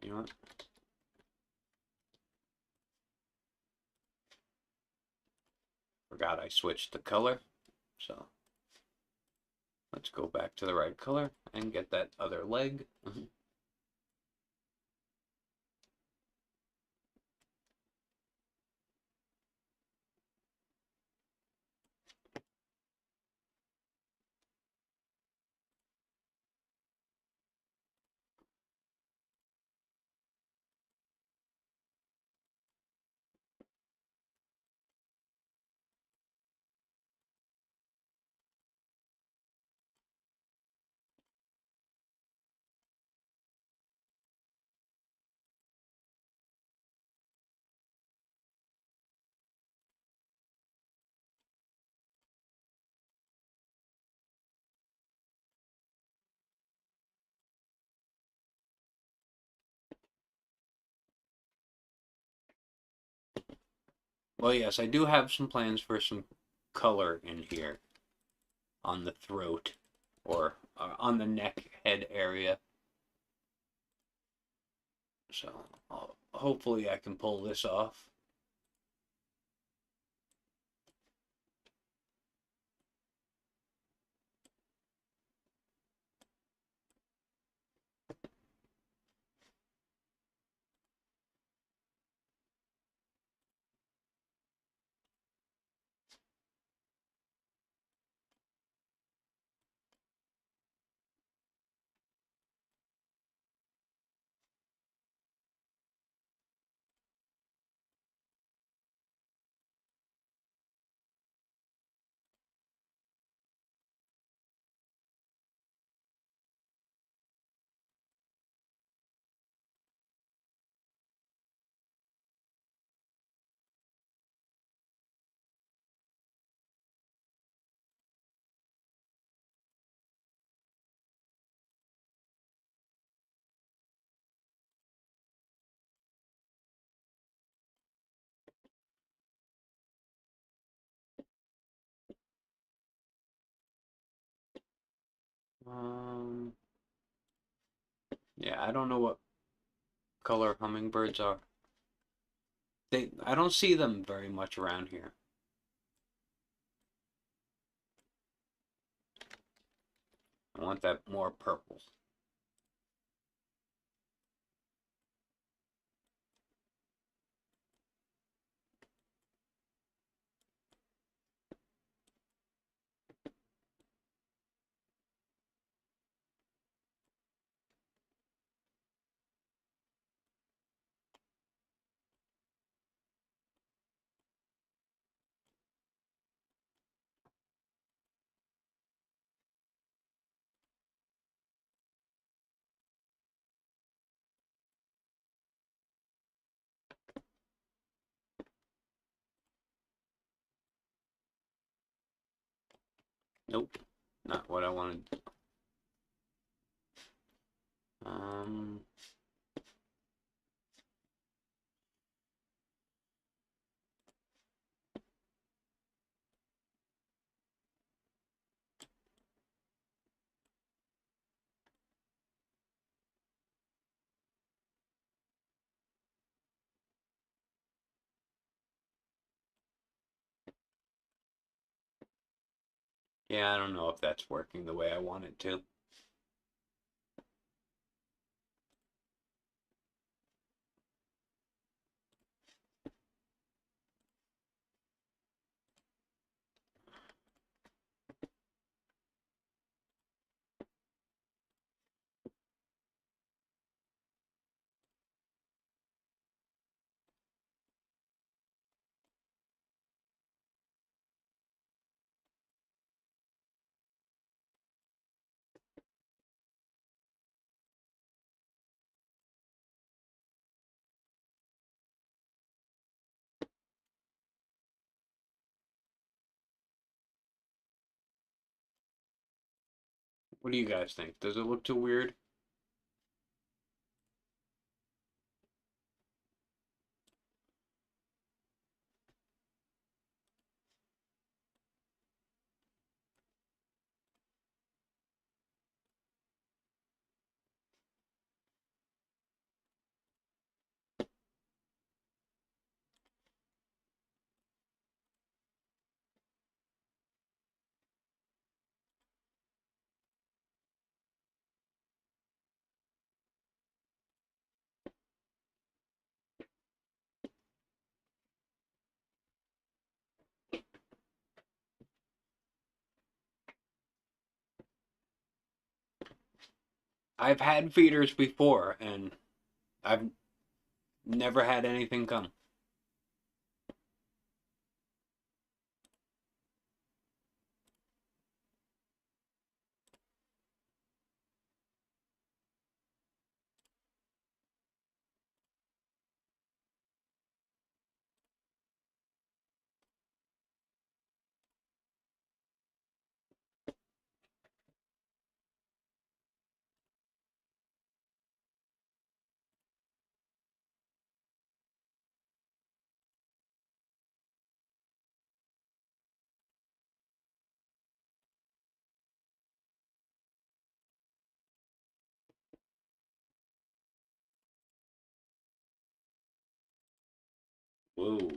Speaker 1: You know what? Forgot I switched the color. So let's go back to the right color and get that other leg. Well, yes, I do have some plans for some color in here on the throat or on the neck head area. So hopefully I can pull this off. Um, yeah, I don't know what color hummingbirds are. I don't see them very much around here. I want that more purple. Nope, not what I wanted. Um, yeah, I don't know if that's working the way I want it to. What do you guys think? Does it look too weird? I've had feeders before, and I've never had anything come. Whoa.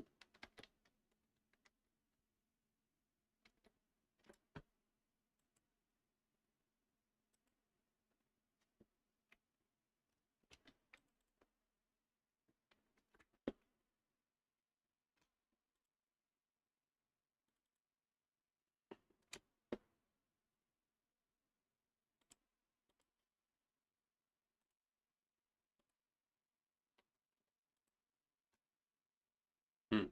Speaker 1: Hmm.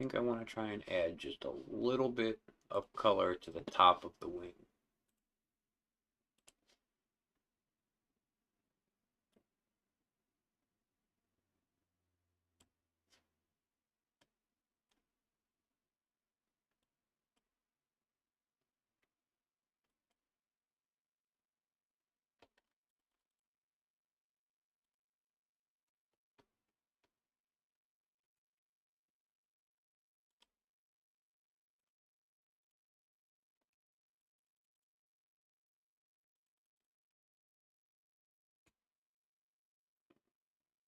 Speaker 1: think I want to try and add just a little bit of color to the top of the wing.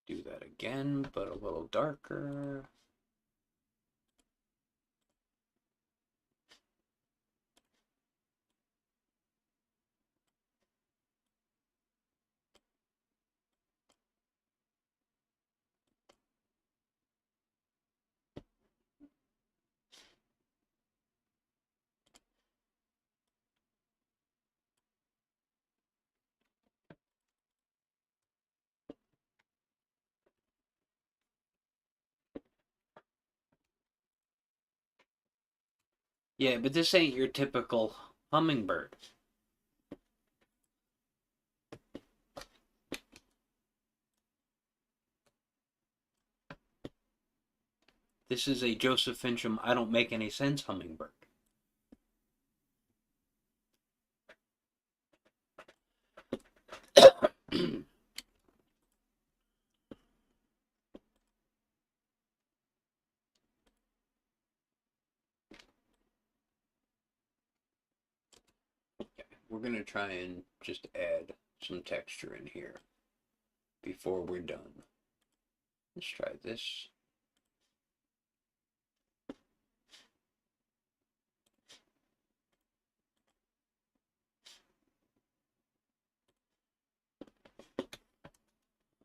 Speaker 1: Do that again, but a little darker. Yeah, but this ain't your typical hummingbird. This is a Joseph Finchum I don't make any sense hummingbird. We're going to try and just add some texture in here before we're done. Let's try this.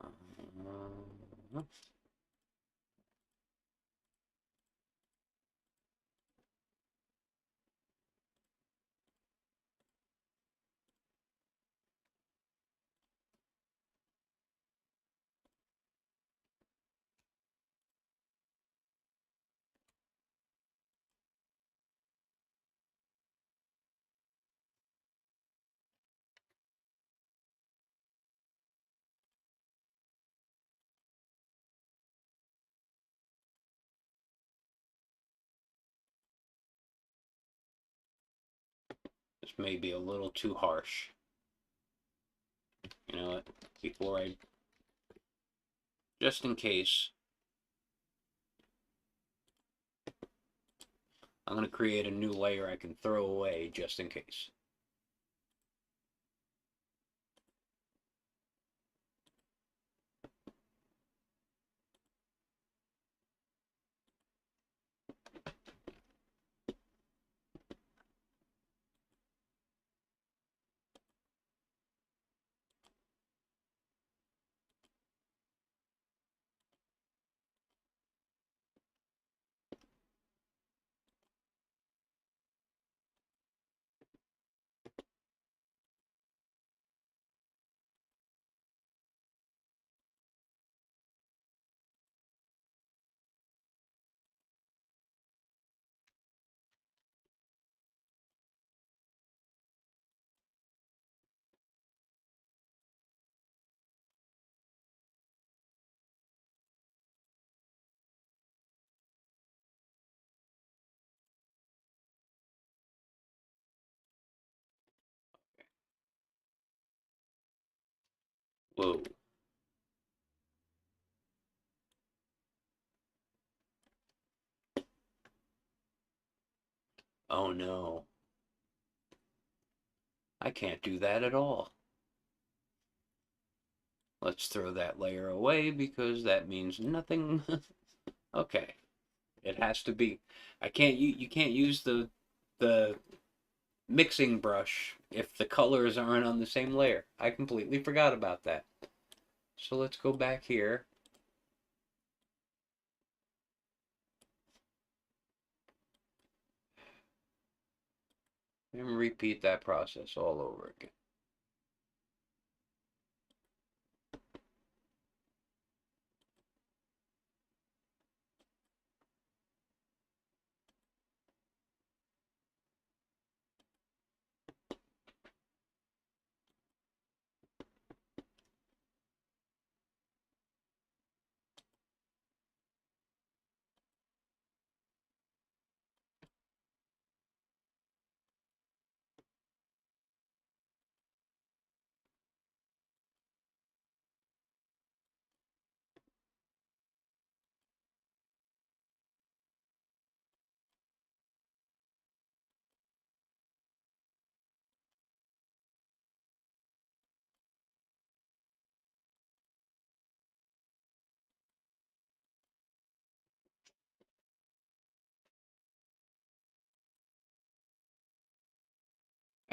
Speaker 1: Uh, this may be a little too harsh. You know what? Before I, just in case, I'm going to create a new layer I can throw away just in case. Whoa. Oh no. I can't do that at all. Let's throw that layer away because that means nothing. Okay. It has to be. I can't. You can't use the mixing brush if the colors aren't on the same layer. I completely forgot about that. So let's go back here. And repeat that process all over again.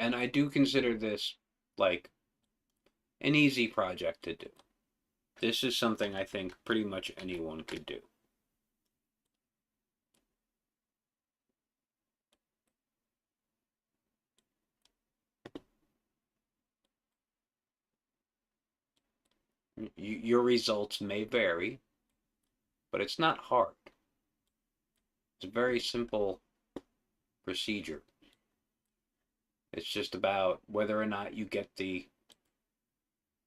Speaker 1: And I do consider this like an easy project to do. This is something I think pretty much anyone could do. Your results may vary, but it's not hard. It's a very simple procedure. It's just about whether or not you get the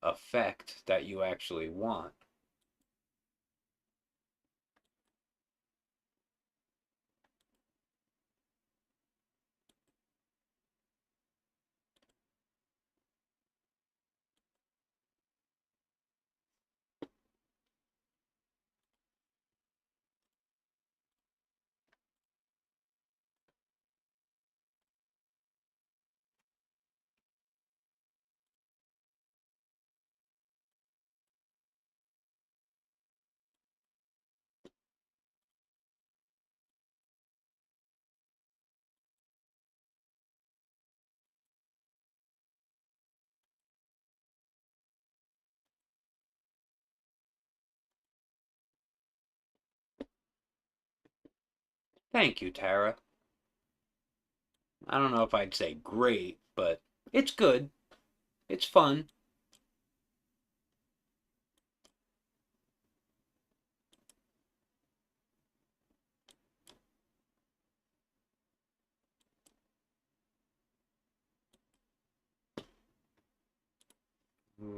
Speaker 1: effect that you actually want. Thank you, Tara. I don't know if I'd say great, but it's good. It's fun.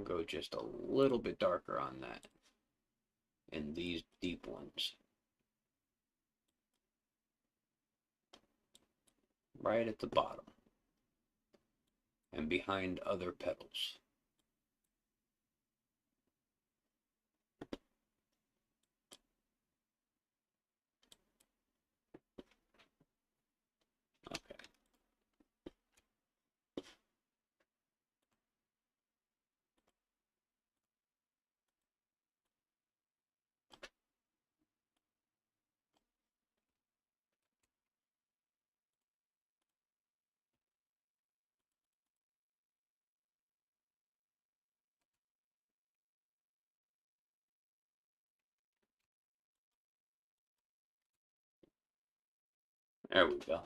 Speaker 1: Go just a little bit darker on that in these deep ones. Right at the bottom and behind other petals. Okay. There we go.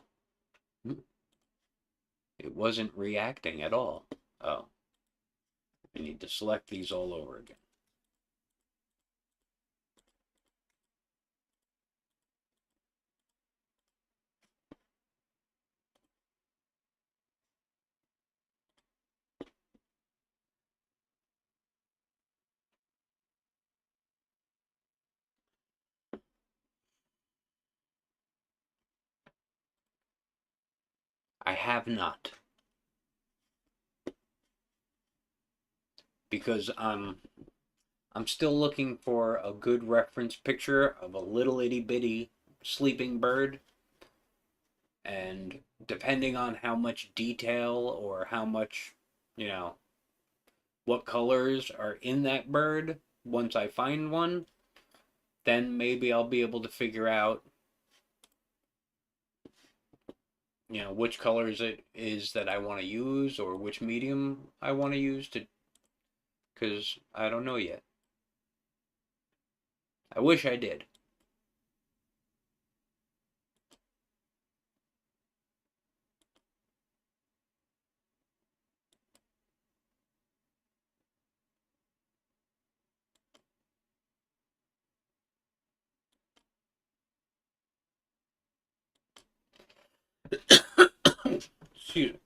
Speaker 1: It wasn't reacting at all. Oh, I need to select these all over again. I have not, because I'm still looking for a good reference picture of a little itty bitty sleeping bird, and depending on how much detail or how much, you know, what colors are in that bird, once I find one, then maybe I'll be able to figure out, which colors it is that I want to use or which medium I want to use to, because I don't know yet. I wish I did. Excuse me.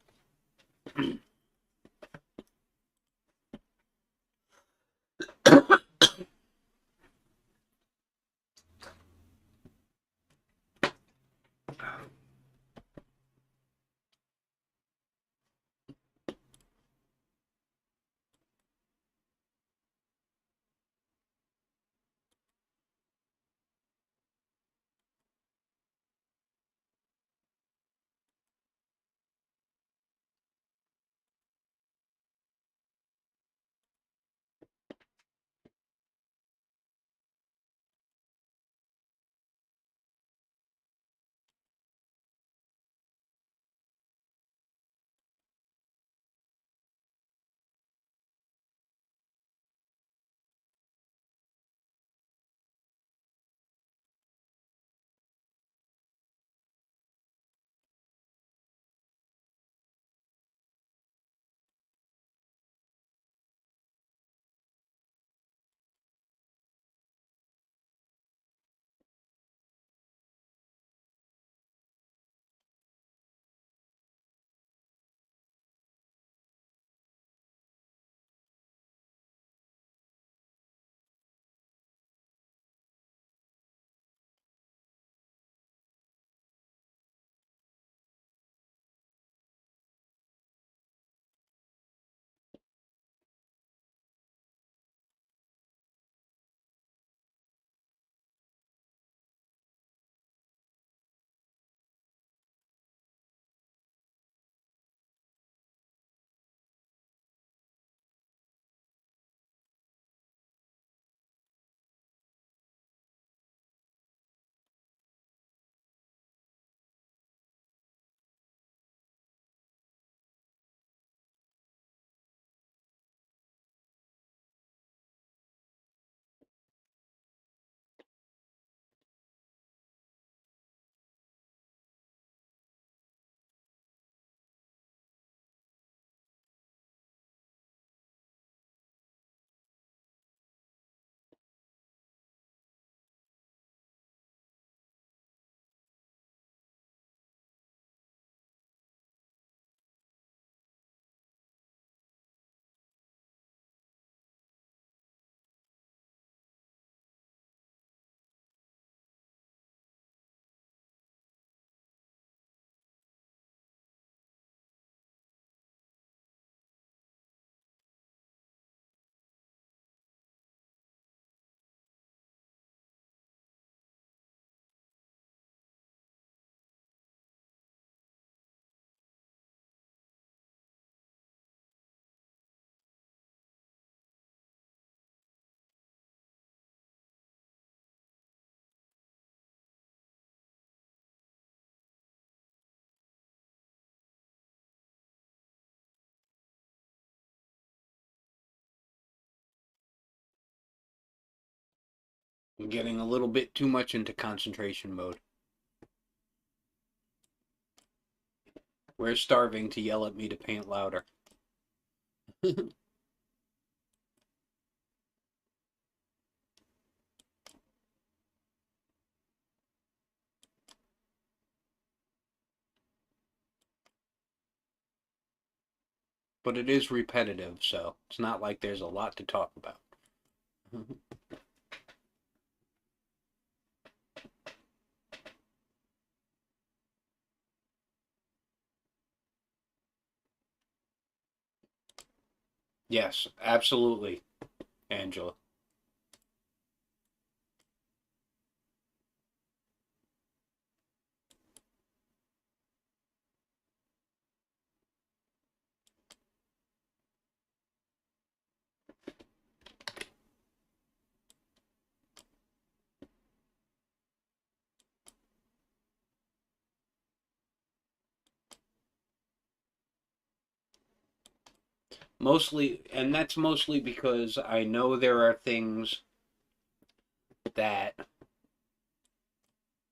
Speaker 1: I'm getting a little bit too much into concentration mode. We're starving to yell at me to paint louder. But it is repetitive, so it's not like there's a lot to talk about. Yes, absolutely, Angela. Mostly, and that's mostly because I know there are things that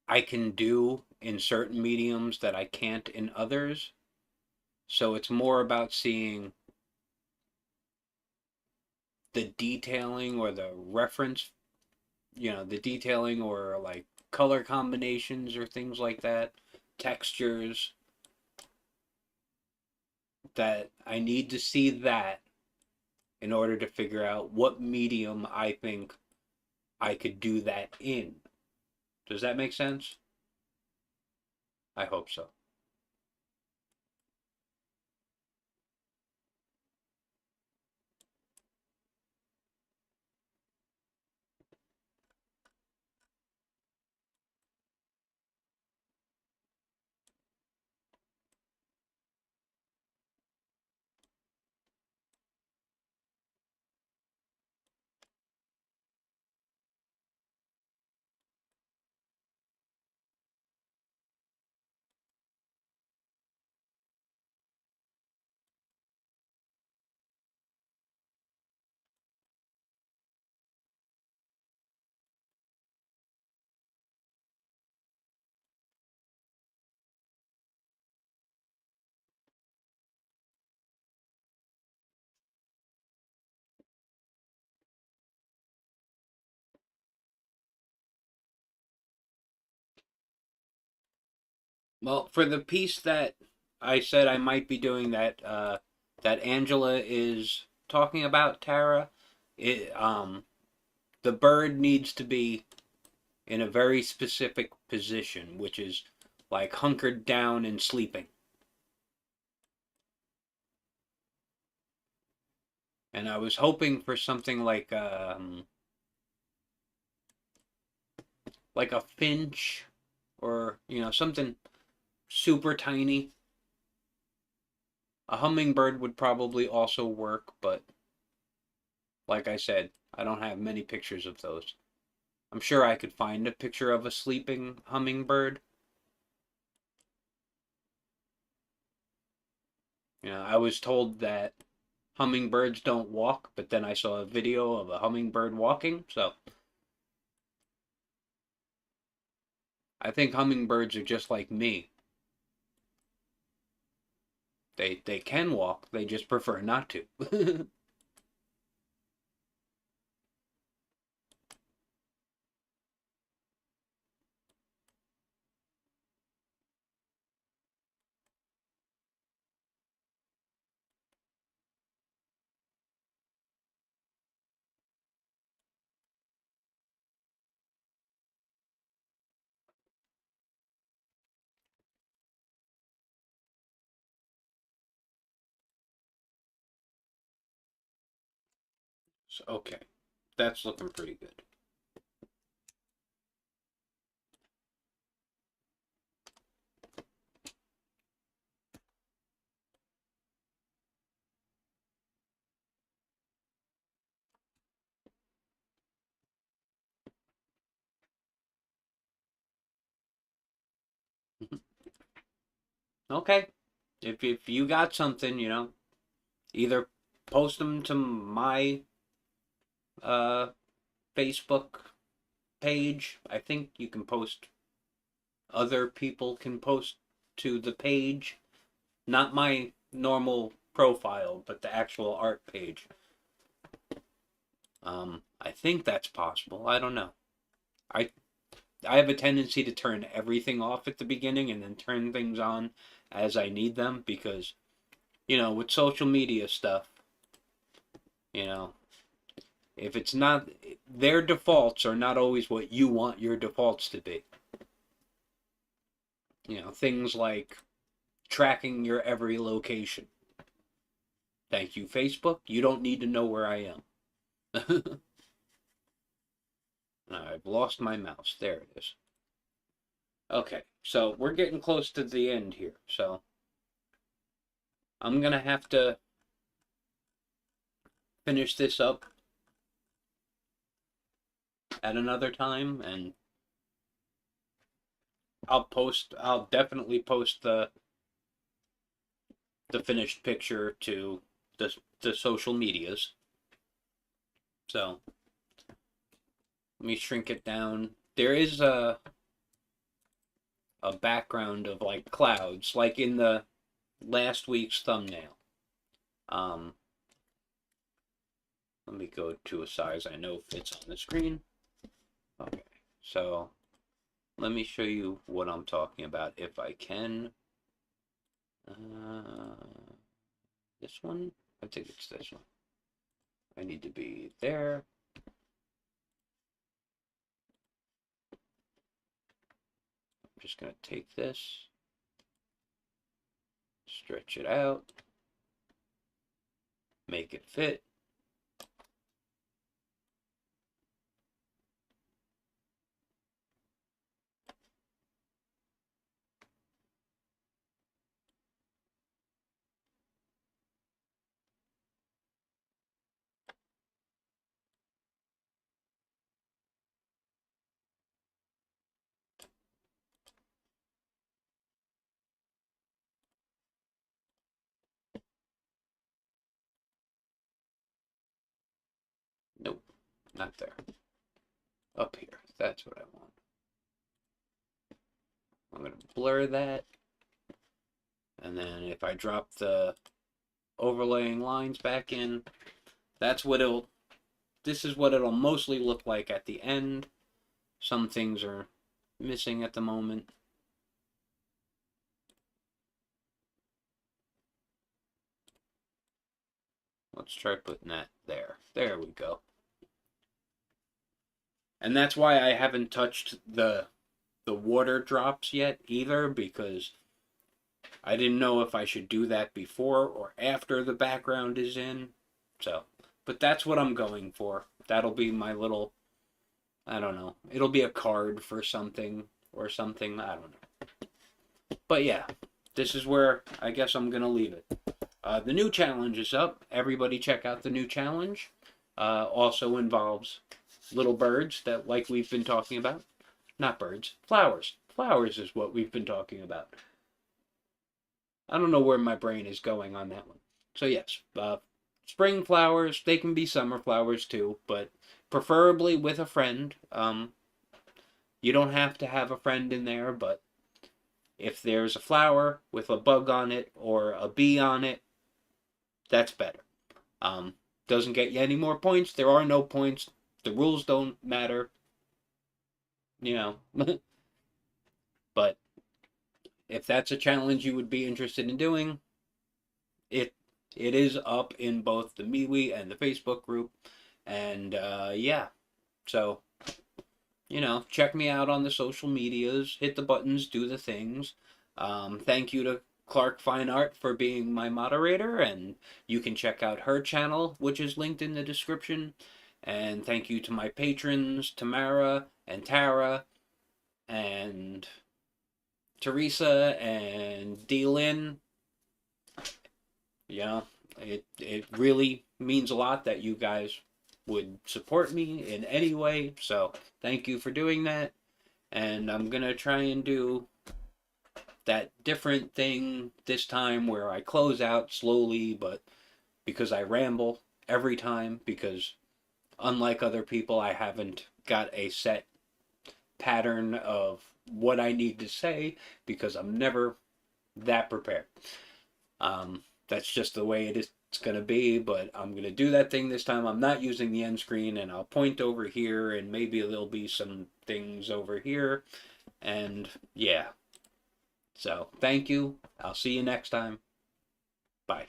Speaker 1: I can do in certain mediums that I can't in others. So it's more about seeing the detailing or the reference, the detailing or like color combinations or things like that, textures, that I need to see that in order to figure out what medium I think I could do that in. Does that make sense? I hope so. Well, for the piece that I said I might be doing that Angela is talking about, Tara, the bird needs to be in a very specific position, which is like hunkered down and sleeping. And I was hoping for something like a finch, or something super tiny. A hummingbird would probably also work, but like I said, I don't have many pictures of those. I'm sure I could find a picture of a sleeping hummingbird. I was told that hummingbirds don't walk, but then I saw a video of a hummingbird walking, so I think hummingbirds are just like me. They can walk, they just prefer not to. So, okay, that's looking pretty good. Okay, if you got something, either post them to my uh Facebook page. I think you can post, other people can post to the page. Not my normal profile, but the actual art page. I think that's possible. I don't know. I I have a tendency to turn everything off at the beginning and then turn things on as I need them because, with social media stuff, you know, if it's not, their defaults are not always what you want your defaults to be. Things like tracking your every location. Thank you, Facebook. You don't need to know where I am. I've lost my mouse. There it is. Okay, so we're getting close to the end here. So I'm going to have to finish this up at another time, and I'll definitely post the finished picture to the social medias. So let me shrink it down. There is a background of like clouds, like in the last week's thumbnail. Let me go to a size I know fits on the screen. Okay, so let me show you what I'm talking about if I can. This one? I think it's this one. I need to be there. I'm just going to take this, stretch it out, make it fit. Nope, not there. Up here. That's what I want. I'm going to blur that. And then if I drop the overlaying lines back in, this is what it'll mostly look like at the end. Some things are missing at the moment. Let's try putting that there. There we go. And that's why I haven't touched the water drops yet either, because I didn't know if I should do that before or after the background is in. So, but that's what I'm going for. That'll be my little, I don't know. It'll be a card for something or something. I don't know. But yeah, this is where I guess I'm going to leave it. The new challenge is up. Everybody check out the new challenge. Also involves little birds that, like we've been talking about. Not birds, flowers. Flowers is what we've been talking about. I don't know where my brain is going on that one. So yes, spring flowers. They can be summer flowers too, but preferably with a friend. You don't have to have a friend in there, but if there's a flower with a bug on it or a bee on it, that's better. Doesn't get you any more points. There are no points. The rules don't matter. But if that's a challenge you would be interested in doing, it is up in both the MeWe and the Facebook group. And yeah, so check me out on the social medias, hit the buttons, do the things. Thank you to Clark Fine Art for being my moderator, and you can check out her channel, which is linked in the description. And thank you to my patrons, Tamara and Tara and Teresa and D-Lynn. It really means a lot that you guys would support me in any way, so thank you for doing that. And I'm gonna try and do that different thing this time where I close out slowly, but because I ramble every time, because unlike other people, I haven't got a set pattern of what I need to say because I'm never that prepared. That's just the way it's going to be, but I'm going to do that thing this time. I'm not using the end screen, and I'll point over here, and maybe there'll be some things over here, and yeah. So, thank you. I'll see you next time. Bye.